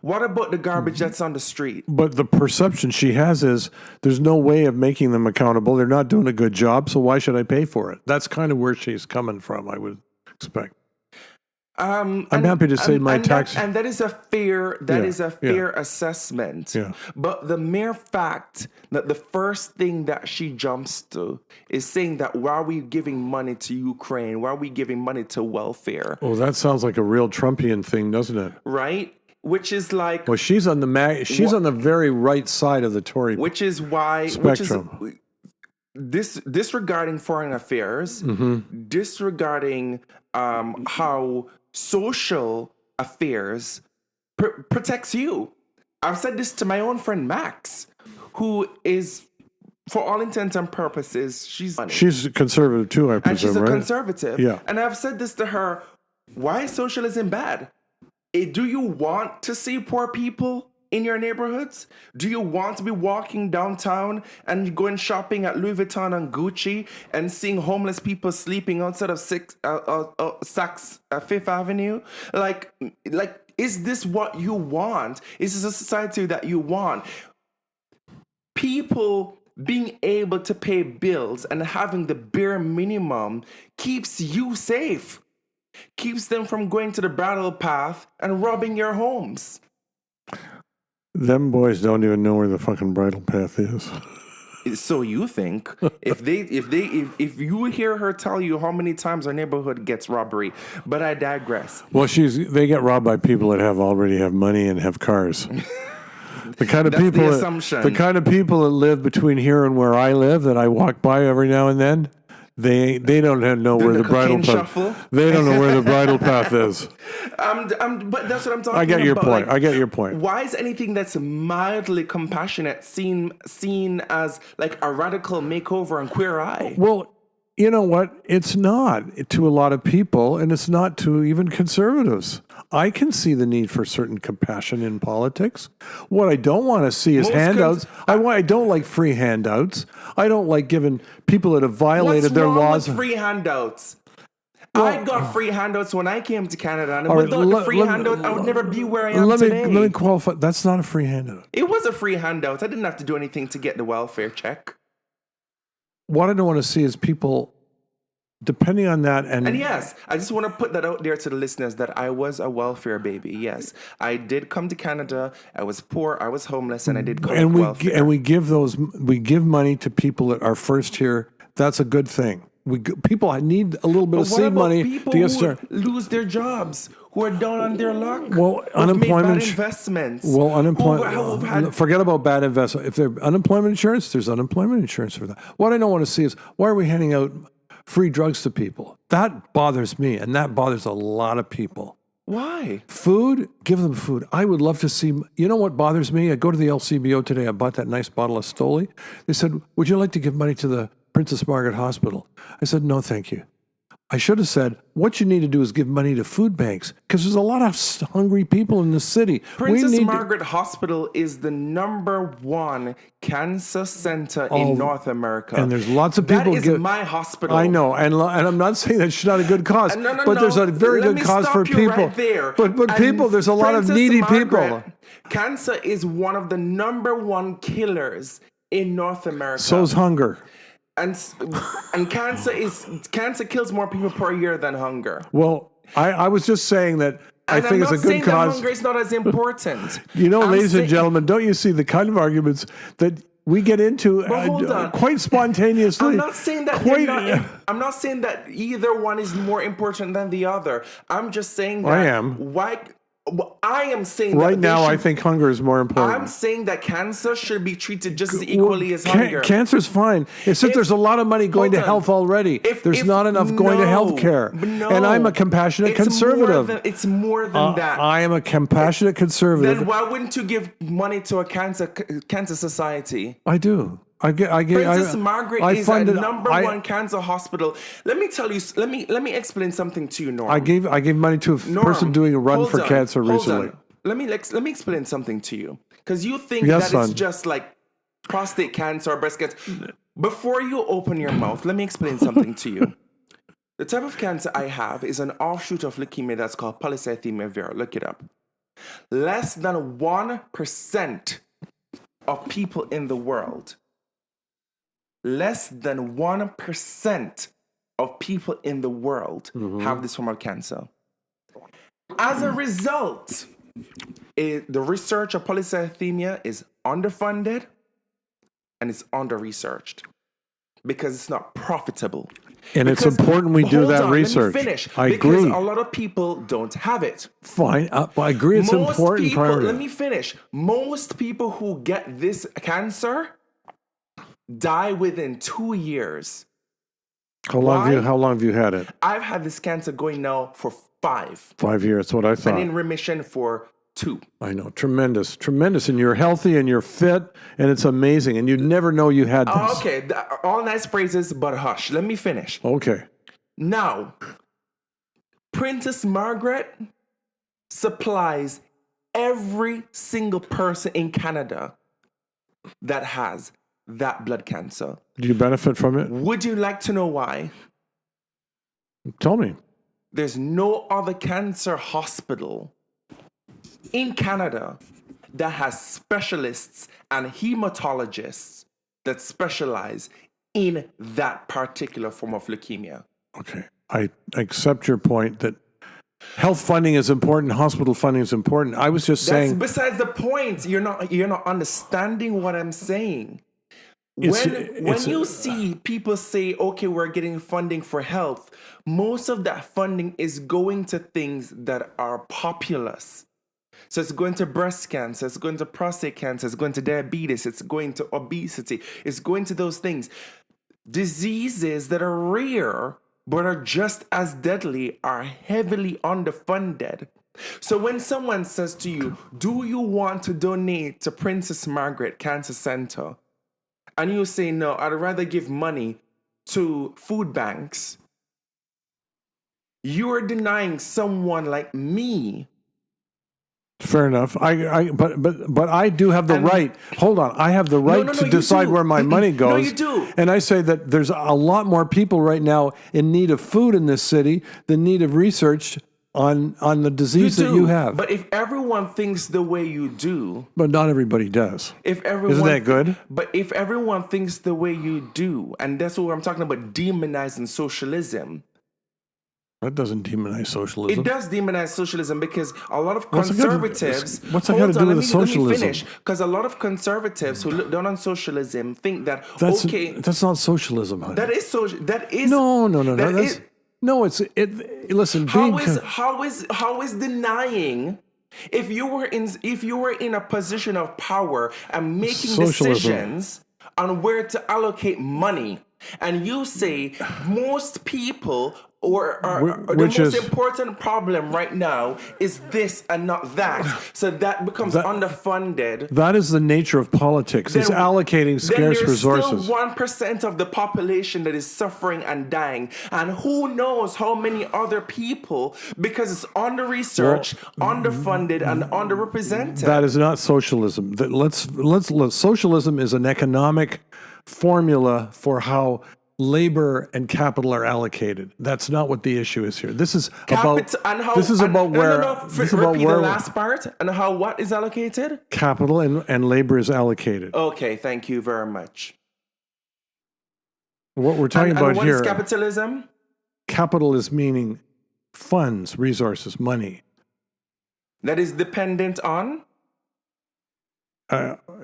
What about the garbage that's on the street? But the perception she has is there's no way of making them accountable. They're not doing a good job, so why should I pay for it? That's kind of where she's coming from, I would expect. I'm happy to say my tax... and that is a fair assessment. Yeah. But the mere fact that the first thing that she jumps to is saying that why are we giving money to Ukraine? Why are we giving money to welfare? Oh, that sounds like a real Trumpian thing, doesn't it? Right? Which is like... Well, she's on the very right side of the Tory Which is why... spectrum. Disregarding foreign affairs, disregarding how social affairs protects you. I've said this to my own friend Max, who is, for all intents and purposes, she's a conservative too, I presume, and she's a right? conservative. Yeah. And I've said this to her, why is socialism bad? Do you want to see poor people in your neighborhoods? Do you want to be walking downtown and going shopping at Louis Vuitton and Gucci and seeing homeless people sleeping outside of Saks Fifth Avenue? Like, is this what you want? Is this a society that you want? People being able to pay bills and having the bare minimum keeps you safe. Keeps them from going to the bridle path and robbing your homes. Them boys don't even know where the fucking bridle path is. So you think if you hear her tell you how many times our neighborhood gets robbery, but I digress. Well, they get robbed by people that already have money and have cars. The kind of people that live between here and where I live that I walk by every now and then. They don't know where the bridle path. They don't know where the bridle path is. But that's what I'm talking about. I get your point. Like, I get your point. Why is anything that's mildly compassionate seen as like a radical makeover and queer eye? Well, you know what? It's not to a lot of people, and it's not to even conservatives. I can see the need for certain compassion in politics. What I don't want to see is handouts. I don't like free handouts. I don't like giving people that have violated their laws. What's wrong with free handouts? Well, I got free handouts when I came to Canada, and without the free handout, I would never be where I am today. Let me qualify. That's not a free handout. It was a free handout. I didn't have to do anything to get the welfare check. What I don't want to see is people depending on that. And yes, I just want to put that out there to the listeners that I was a welfare baby. Yes, I did come to Canada. I was poor. I was homeless, and I did collect welfare. And we give money to people that are first here. That's a good thing. People need a little bit of seed money to get started. Lose their jobs, who are down on their luck. Well, unemployment made bad investments. Well, unemployment. Forget about bad investment. If there's unemployment insurance, there's unemployment insurance for that. What I don't want to see is why are we handing out free drugs to people? That bothers me, and that bothers a lot of people. Why? Food, give them food. I would love to see, you know what bothers me? I go to the LCBO today, I bought that nice bottle of Stoli. They said, would you like to give money to the Princess Margaret Hospital? I said, no, thank you. I should have said, what you need to do is give money to food banks because there's a lot of hungry people in the city. Princess Margaret Hospital is the #1 cancer center in North America. And there's lots of people. That is my hospital. I know. And I'm not saying that's not a good cause. But there's a very good cause for people. Right there. But people, there's a lot of needy people. Cancer is one of the #1 killers in North America. So's hunger. And cancer kills more people per year than hunger. Well, I was just saying that I think it's a good cause. Hunger is not as important. Ladies and gentlemen, don't you see the kind of arguments that we get into hold on. quite spontaneously. I'm not saying that I'm not saying that either one is more important than the other. I'm just saying that I am. I am saying Right that now, I think hunger is more important. I'm saying that cancer should be treated just as equally as hunger. Cancer's fine. It's that there's a lot of money going to health already. There's not enough going to health care. No, and I'm a compassionate conservative. It's more than that. I am a compassionate conservative. Then why wouldn't you give money to a cancer society? I do. Princess Margaret is a number one cancer hospital. Let me tell you. Let me explain something to you, Norm. I gave money to a person doing a run for cancer recently. Let me explain something to you, because you think that it's just like prostate cancer or breast cancer. Before you open your mouth, let me explain something to you. The type of cancer I have is an offshoot of leukemia that's called polycythemia vera. Look it up. Less than 1% of people in the world. Less than 1% of people in the world have this form of cancer. As a result, the research of polycythemia is underfunded and it's under-researched because it's not profitable. And it's important we do that research. Let me finish. I because agree. a lot of people don't have it. Fine. I agree it's important. Let me finish. Most people who get this cancer die within 2 years. How long have you had it? I've had this cancer going now for 5. 5 years, that's what I thought. And in remission for 2. I know, tremendous. And you're healthy and you're fit and it's amazing. And you'd never know you had this. Okay, all nice phrases, but hush. Let me finish. Okay. Now, Princess Margaret supplies every single person in Canada that has that blood cancer. Do you benefit from it? Would you like to know why? Tell me. There's no other cancer hospital in Canada that has specialists and hematologists that specialize in that particular form of leukemia. Okay. I accept your point that health funding is important, hospital funding is important. I was just saying. That's besides the point. You're not understanding what I'm saying. When you see people say, okay, we're getting funding for health, most of that funding is going to things that are populous. So it's going to breast cancer, it's going to prostate cancer, it's going to diabetes, it's going to obesity, it's going to those things. Diseases that are rare but are just as deadly are heavily underfunded. So when someone says to you, do you want to donate to Princess Margaret Cancer Center? And you say, no, I'd rather give money to food banks. You are denying someone like me. Fair enough. But I do have the right. Hold on. I have the right to decide where my money goes. No, you do. And I say that there's a lot more people right now in need of food in this city than need of research on the disease that you have. But if everyone thinks the way you do, but not everybody does. Isn't that good? But if everyone thinks the way you do, and that's what I'm talking about, demonizing socialism. That doesn't demonize socialism. It does demonize socialism because a lot of conservatives. What's that got to do with socialism? Let me finish. Because a lot of conservatives who look down on socialism think that that's not socialism. Honey. That is social. That is no. Listen. How is denying? If you were in a position of power and making decisions on where to allocate money, and you say most people the most important problem right now is this and not that, so that becomes underfunded. That is the nature of politics. It's allocating scarce resources. Still 1% of the population that is suffering and dying, and who knows how many other people, because it's under-researched, underfunded, and underrepresented. That is not socialism. Socialism is an economic formula for how labor and capital are allocated. That's not what the issue is here. This is about where. Repeat the last part. And how what is allocated? Capital and labor is allocated. Okay, thank you very much. What we're talking about what here. What is capitalism? Capital is meaning funds, resources, money. That is dependent on?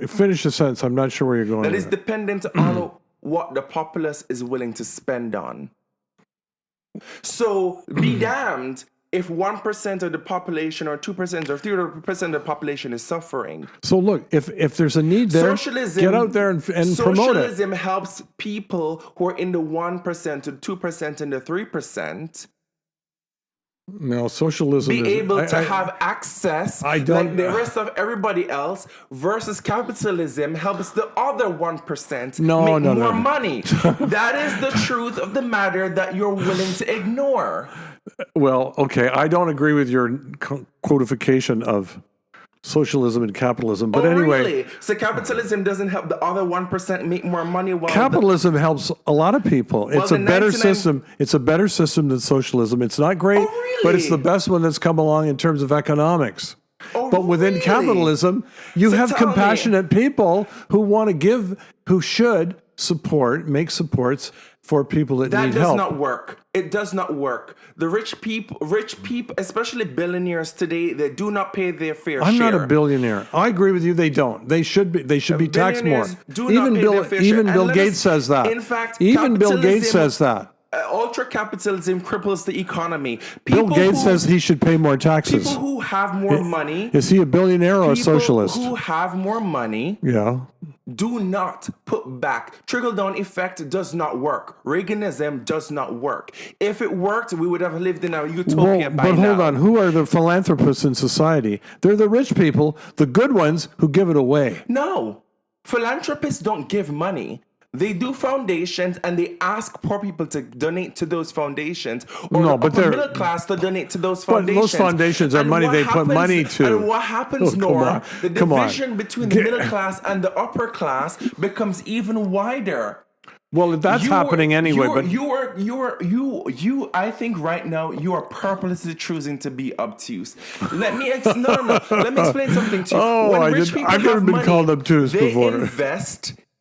Finish the sentence. I'm not sure where you're going. That with is it. dependent on what the populace is willing to spend on. So be damned if 1% of the population or 2% or 3% of the population is suffering. So look, if there's a need there, Socialism, get out there and promote it. Socialism helps people who are in the 1% to 2% and the 3% No, socialism be is able to have access I don't- like the rest of everybody else, versus capitalism helps the other 1% No, make no, more no. money. That is the truth of the matter that you're willing to ignore. Well, okay, I don't agree with your quotification of socialism and capitalism, but anyway, Really? So capitalism doesn't help the other 1% make more money while capitalism helps a lot of people. It's the a better 99 system. It's a better system than socialism. It's not great, but it's the really? best one that's come along in terms of economics. Oh, But within really? capitalism, you So have tell me- compassionate people who want to give, who should make supports for people that That need does help. not work. It does not work. The rich people, especially billionaires today, they do not pay their fair I'm share. not a billionaire. I agree with you. They don't. They should be. They should be taxed more. Billionaires do not pay their fair share. Even And Bill let Gates us- says that. in fact, even Bill Gates capitalism- says that. Ultra-capitalism cripples the economy. Bill Gates says he should pay more taxes. People who have more money, Is he a billionaire or a people socialist? who have more money, Yeah. do not put back. Trickle-down effect does not work. Reaganism does not work. If it worked, we would have lived in a utopia by But now. hold on. Who are the philanthropists in society? They're the rich people, the good ones who give it away. No, philanthropists don't give money. They do foundations and they ask poor people to donate to those foundations, or No, the but upper they're- middle class to donate to those But foundations. those foundations are And money what they put money to. And what happens, Oh, come Norm? on. The Come on. division between the middle class and the upper class becomes even wider. Well, that's happening anyway. But You. I think right now you are purposely choosing to be obtuse. Let me no. Let me explain something to you. Oh, I've never been called obtuse they before.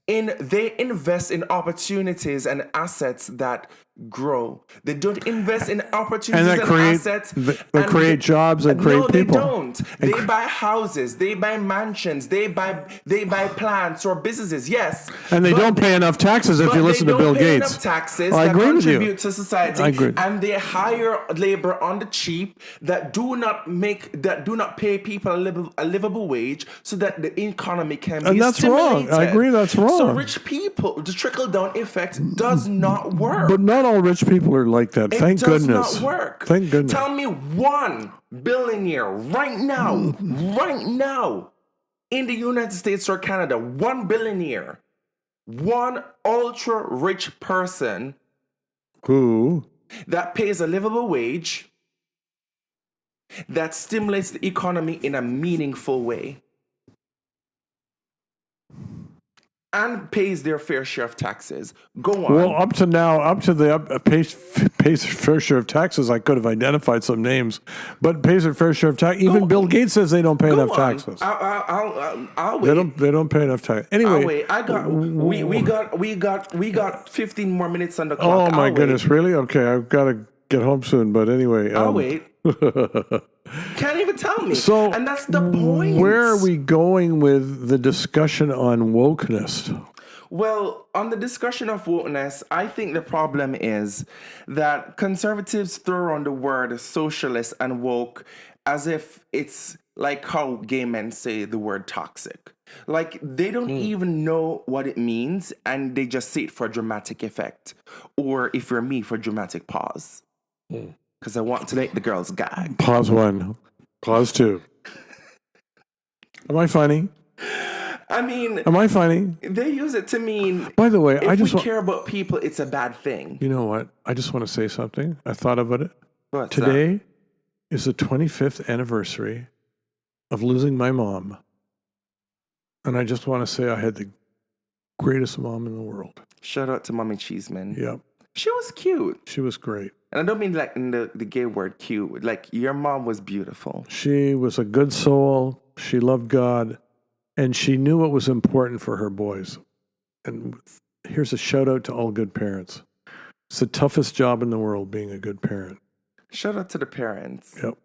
They invest in opportunities and assets that grow. They don't invest in opportunities And that and create- assets that create jobs and create people. No, they don't. They buy houses, they buy mansions, they buy plants or businesses. Yes, and they but don't pay enough taxes if but you listen they to don't Bill pay Gates. enough taxes I that agree with you. contribute to society, I agree. and they hire labor on the cheap that do not pay people a livable wage, so that the economy can be And that's wrong. stimulated. I agree that's wrong. So rich people, the trickle down effect does not work. But not all rich people are like that. It Thank does goodness. not work. Thank goodness. Tell me one billionaire right now, in the United States or Canada, one billionaire, one ultra rich person Who? that pays a livable wage, that stimulates the economy in a meaningful way, and pays their fair share of taxes. Go on. Well, up to now, pays their fair share of taxes. I could have identified some names, but pays their fair share of tax. Even Bill Gates says they don't pay enough Go on. taxes. I'll wait. They don't pay enough tax. I'll Anyway. wait. We got 15 more minutes on the Oh clock. my I'll goodness! wait. Really? Okay, I've got to get home soon. But anyway, I'll wait. Can't even tell me. So, and that's the point. where are we going with the discussion on wokeness? Well, on the discussion of wokeness, I think the problem is that conservatives throw around the word socialist and woke as if it's like how gay men say the word toxic. Like, they don't even know what it means, and they just say it for dramatic effect. Or, if you're me, for dramatic pause. Because I want to make the girls gag. Pause 1. Pause 2. Am I funny? I mean, Am I funny? they use it to mean, By the way, if I just we care about people, it's a bad thing. you know what? I just want to say something. I thought about it. What's that? Today is the 25th anniversary of losing my mom. And I just want to say I had the greatest mom in the world. Shout out to Mommy Cheeseman. Yep. She was cute. She was great. And I don't mean like in the gay word cute. Like, your mom was beautiful. She was a good soul. She loved God. And she knew what was important for her boys. And here's a shout out to all good parents. It's the toughest job in the world, being a good parent. Shout out to the parents. Yep.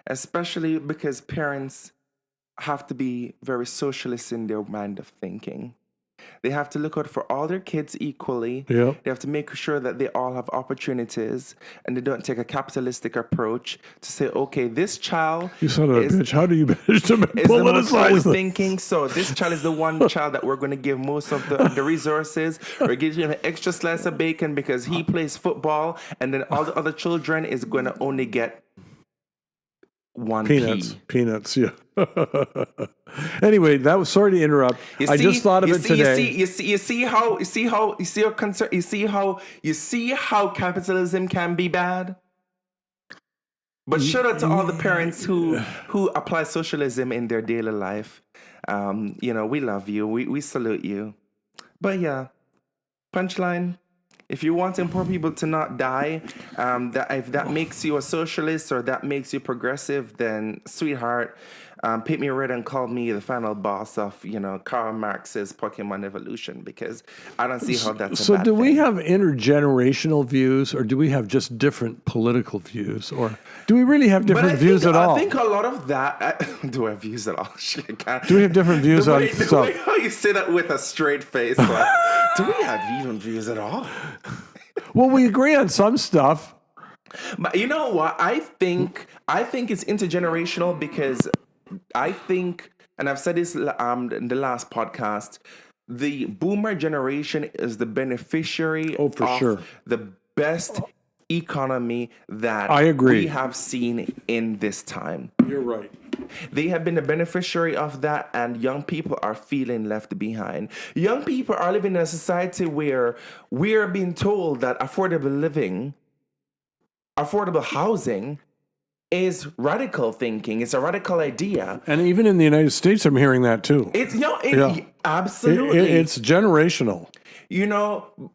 Especially because parents have to be very socialist in their mind of thinking. They have to look out for all their kids equally. Yep. They have to make sure that they all have opportunities, and they don't take a capitalistic approach to say, okay, this child You son of a bitch. How do you manage to is the most politicize forward this? thinking. So this child is the one child that we're going to give most of the resources. We're giving him an extra slice of bacon because he plays football, and then all the other children is going to only get one Peanuts. pea. Peanuts, yeah. Anyway, that was sorry to interrupt. I just thought of it today. You see how capitalism can be bad. But shout out to all the parents who apply socialism in their daily life. We love you. We salute you. But yeah, punchline. If you're wanting poor people to not die, if that makes you a socialist or that makes you progressive, then sweetheart, paint me red and call me the final boss of, Karl Marx's Pokemon Evolution, because I don't see how that's a So bad do we thing. have intergenerational views, or do we have just different political views, or do we really have different views at all? I think a lot of that... do I have views at all? Shit, I can't. Do we have different views on The stuff? way how you say that with a straight face, like, do we have even views at all? Well, we agree on some stuff. But you know what? I think it's intergenerational because I think, and I've said this in the last podcast, the boomer generation is the beneficiary of sure. the best economy that I agree. we have seen in this time. You're right. They have been the beneficiary of that, and young people are feeling left behind. Young people are living in a society where we are being told that affordable living, affordable housing is radical thinking. It's a radical idea. And even in the United States, I'm hearing that too. Absolutely. It's generational.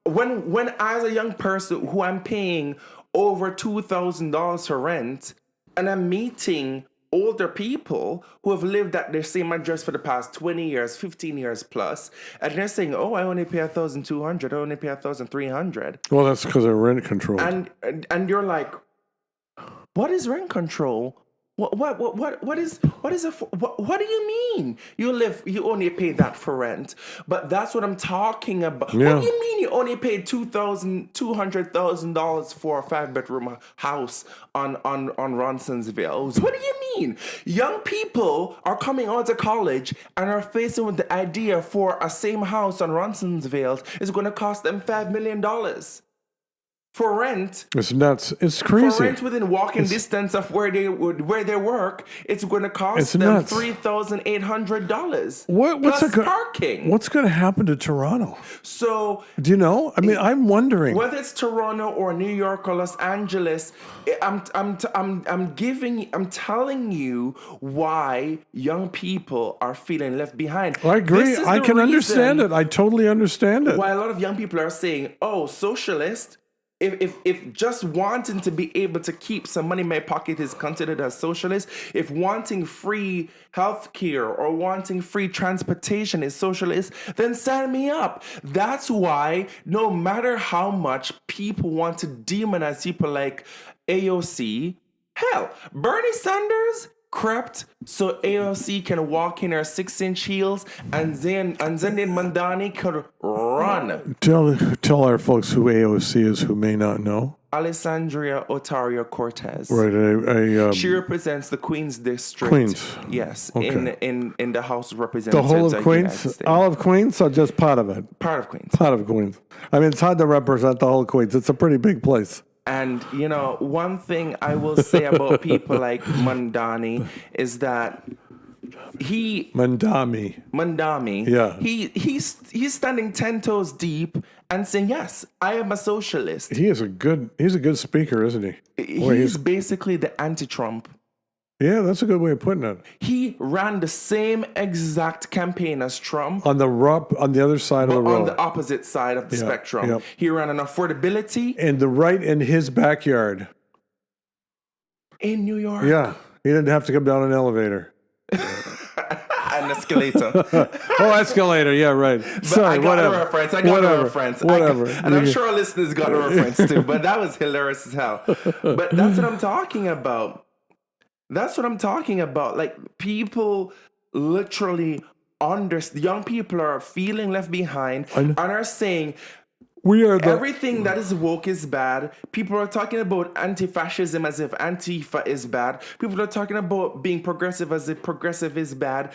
When as a young person who I'm paying over $2,000 for rent, and I'm meeting older people who have lived at their same address for the past 20 years, 15 years plus, and they're saying, "Oh, I only pay $1,200. I only pay $1,300." Well, that's because they're rent controlled. And you're like, what is rent control? What do you mean? You only pay that for rent. But that's what I'm talking about. Yeah. What do you mean you only paid $200,000 for a 5-bedroom house on Ronsonsville? What do you mean? Young people are coming out of college and are facing with the idea for a same house on Ronsonsville is going to cost them $5 million. For rent, It's nuts. It's crazy. for rent within walking distance of where they work, it's going to cost It's them nuts. $3,800 What's plus parking. What's going to happen to Toronto? So Do you know? I mean, I'm wondering. whether it's Toronto or New York or Los Angeles, I'm telling you why young people are feeling left behind. I agree. This is I the can understand reason it. I totally understand it. why a lot of young people are saying, "Oh, socialist." If just wanting to be able to keep some money in my pocket is considered as socialist, if wanting free healthcare or wanting free transportation is socialist, then sign me up. That's why no matter how much people want to demonize people like AOC, hell, Bernie Sanders crept so AOC can walk in her 6-inch heels, and then Mandani could run. Tell our folks who AOC is who may not know. Alessandria Otario Cortez. Right. She represents the Queens District. Queens. Yes. Okay. In the House of The Representatives. whole of the Queens? United States. All of Queens or just part of it? Part of Queens. Part of Queens. I mean, it's hard to represent the whole Queens. It's a pretty big place. And, one thing I will say about people like Mandani is that Mandami, Yeah. he's standing 10 toes deep and saying, yes, I am a socialist. He's a good speaker, isn't he? He's basically the anti-Trump. Yeah, that's a good way of putting it. He ran the same exact campaign as Trump. On the other side of the road. On the opposite side of the spectrum. Yep. He ran on affordability. And the right in his backyard. In New York. Yeah. He didn't have to come down an elevator. An escalator. Escalator. Yeah, right. Sorry, I got whatever. the reference. I got the reference. Whatever. And I'm sure our listeners got the reference too, but that was hilarious as hell. But that's what I'm talking about. That's what I'm talking about. Like, people literally young people are feeling left behind and are saying We are the everything that is woke is bad. People are talking about anti-fascism as if Antifa is bad. People are talking about being progressive as if progressive is bad.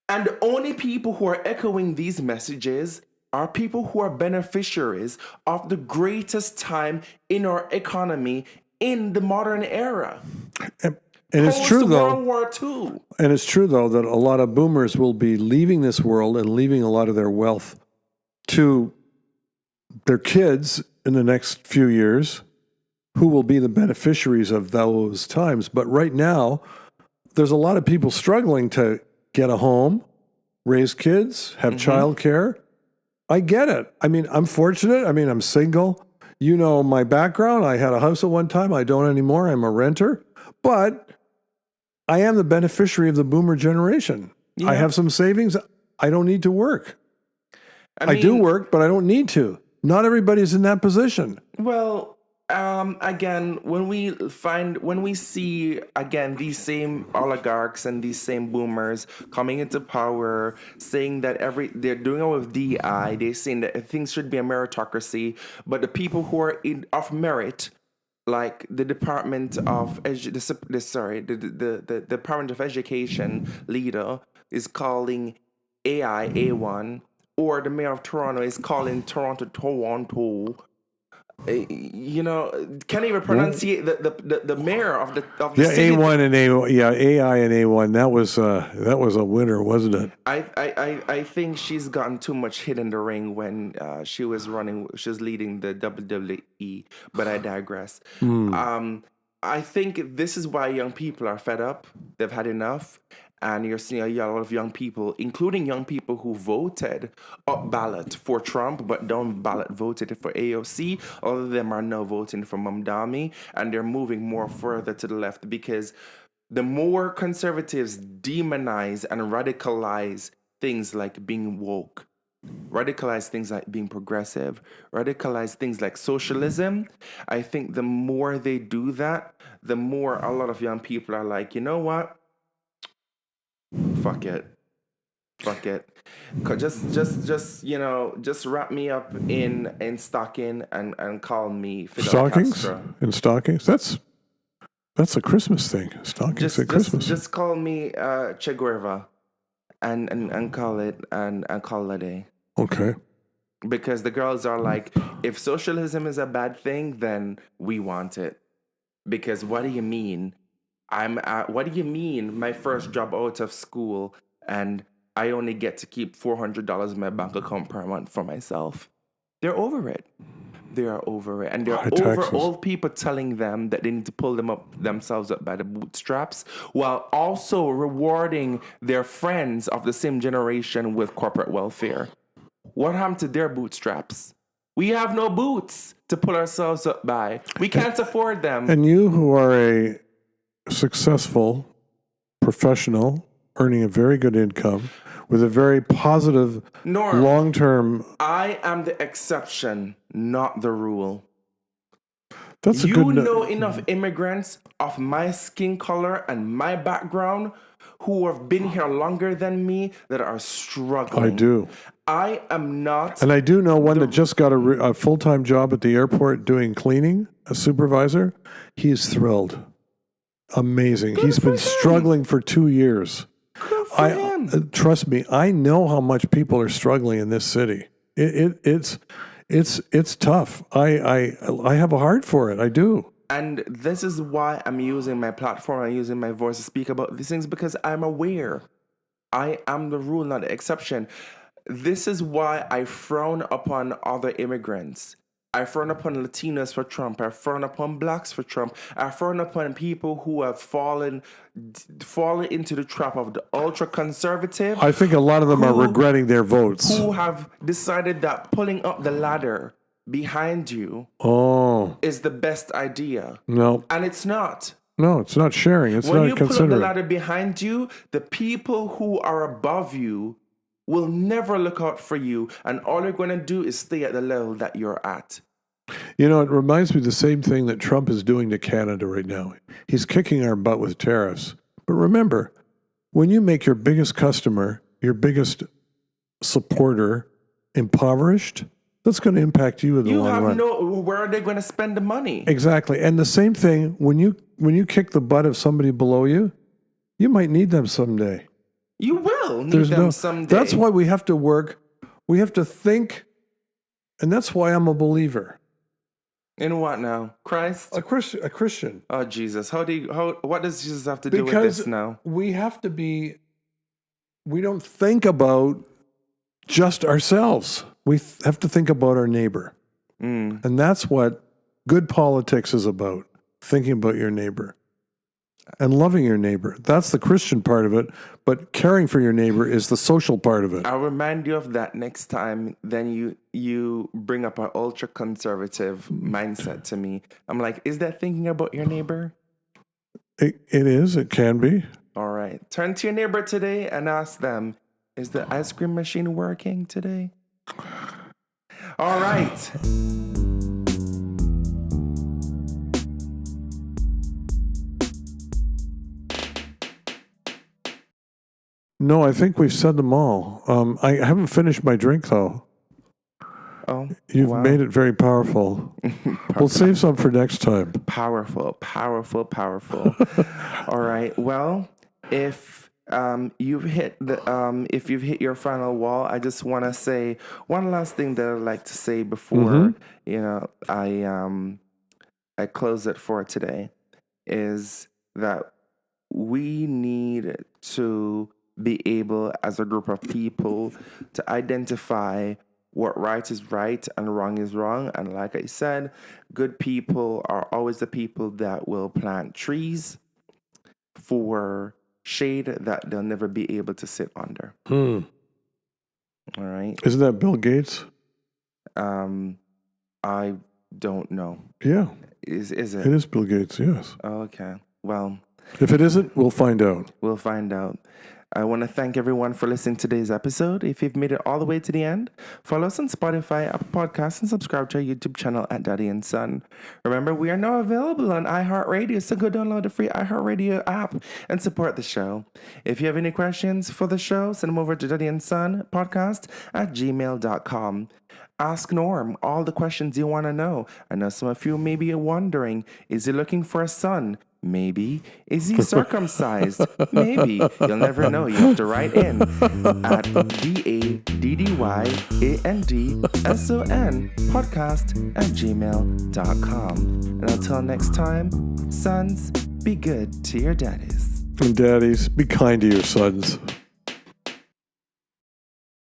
And the only people who are echoing these messages are people who are beneficiaries of the greatest time in our economy in the modern era. and it's true World though. War II. And it's true though that a lot of boomers will be leaving this world and leaving a lot of their wealth to their kids in the next few years, who will be the beneficiaries of those times. But right now, there's a lot of people struggling to get a home, raise kids, have childcare. I get it. I mean, I'm fortunate. I mean, I'm single. You know my background. I had a house at one time. I don't anymore. I'm a renter. But I am the beneficiary of the boomer generation. I have some savings. I don't need to work. I do work, but I don't need to. Not everybody's in that position. Well, again, when we see again these same oligarchs and these same boomers coming into power, saying that they're doing it with DI, they're saying that things should be a meritocracy, but the people who are of merit, like the Department of the Department of Education leader is calling AI A1, or the mayor of Toronto is calling Toronto. You know, can't even pronounce the mayor of the city. A1 and AI and A1. That was a winner, wasn't it? I think she's gotten too much hit in the ring when she was leading the WWE, but I digress. I think this is why young people are fed up. They've had enough. And you're seeing a lot of young people, including young people who voted up ballot for Trump, but down ballot voted for AOC. All of them are now voting for Mamdani, and they're moving more further to the left because the more conservatives demonize and radicalize things like being woke, radicalize things like being progressive, radicalize things like socialism, I think the more they do that, the more a lot of young people are like, you know what? Fuck it. Just wrap me up in stocking and call me Fidel Stockings Castro. and stockings. That's a Christmas thing. Stockings at Christmas. Just call me Che Guevara and call it and call it a day. Okay. Because the girls are like, if socialism is a bad thing, then we want it. Because what do you mean? What do you mean my first job out of school and I only get to keep $400 in my bank account per month for myself? They're over it. They are over it. And they're over old people telling them that they need to pull themselves up by the bootstraps while also rewarding their friends of the same generation with corporate welfare. What happened to their bootstraps? We have no boots to pull ourselves up by. We can't afford them. And you who are a successful professional earning a very good income with a very positive long-term. I am the exception, not the rule. That's a you good. know enough immigrants of my skin color and my background who have been here longer than me that are struggling. I do. I am not. And I do know one that just got a full-time job at the airport doing cleaning, a supervisor. He's thrilled. Amazing. He's been struggling for 2 years. Good for him. Trust me, I know how much people are struggling in this city. It's tough. I have a heart for it. I do. And this is why I'm using my platform, I'm using my voice to speak about these things, because I'm aware. I am the rule, not the exception. This is why I frown upon other immigrants. I frown upon Latinos for Trump. I frown upon blacks for Trump. I frown upon people who have fallen into the trap of the ultra-conservative. I think a lot of them are regretting their votes. Who have decided that pulling up the ladder behind you is the best idea. No. And it's not. No, it's not sharing. It's when not you pull up the considerate. ladder behind you, the people who are above you will never look out for you, and all you're going to do is stay at the level that you're at. You know, it reminds me of the same thing that Trump is doing to Canada right now. He's kicking our butt with tariffs. But remember, when you make your biggest customer, your biggest supporter impoverished, that's going to impact you in the You long have run. where are they going to spend the money? Exactly. And the same thing, when you kick the butt of somebody below you, you might need them someday. You will need them someday. That's why we have to work. We have to think. And that's why I'm a believer. In what now? Christ? A Christian. Oh, Jesus. What does Jesus have to do with Because this now? we don't think about just ourselves. We have to think about our neighbor. And that's what good politics is about, thinking about your neighbor and loving your neighbor. That's the Christian part of it, but caring for your neighbor is the social part of it. I'll remind you of that next time. Then you bring up an ultra-conservative mindset to me. I'm like, is that thinking about your neighbor? It is. It can be. All right. Turn to your neighbor today and ask them, is the ice cream machine working today? All right. No, I think we've said them all. I haven't finished my drink, though. Oh, You've wow. made it very powerful. We'll save some for next time. Powerful. All right. Well, if you've hit your final wall, I just want to say one last thing that I'd like to say before I close it for today is that we need to be able, as a group of people, to identify what right is right and wrong is wrong. And like I said, good people are always the people that will plant trees for shade that they'll never be able to sit under. All right. Isn't that Bill Gates? I don't know. Yeah. Is it? It is Bill Gates, yes. Oh, okay. Well, if it isn't, we'll find out. We'll find out. I want to thank everyone for listening to today's episode. If you've made it all the way to the end, follow us on Spotify, Apple Podcasts, and subscribe to our YouTube channel at Daddy and Son. Remember, we are now available on iHeartRadio, so go download the free iHeartRadio app and support the show. If you have any questions for the show, send them over to Daddy and Son podcast at gmail.com. Ask Norm all the questions you want to know. I know some of you may be wondering, is he looking for a son? Maybe. Is he circumcised? Maybe. You'll never know. You have to write in at DADDYANDSON podcast@gmail.com. And until next time, sons, be good to your daddies. And daddies, be kind to your sons.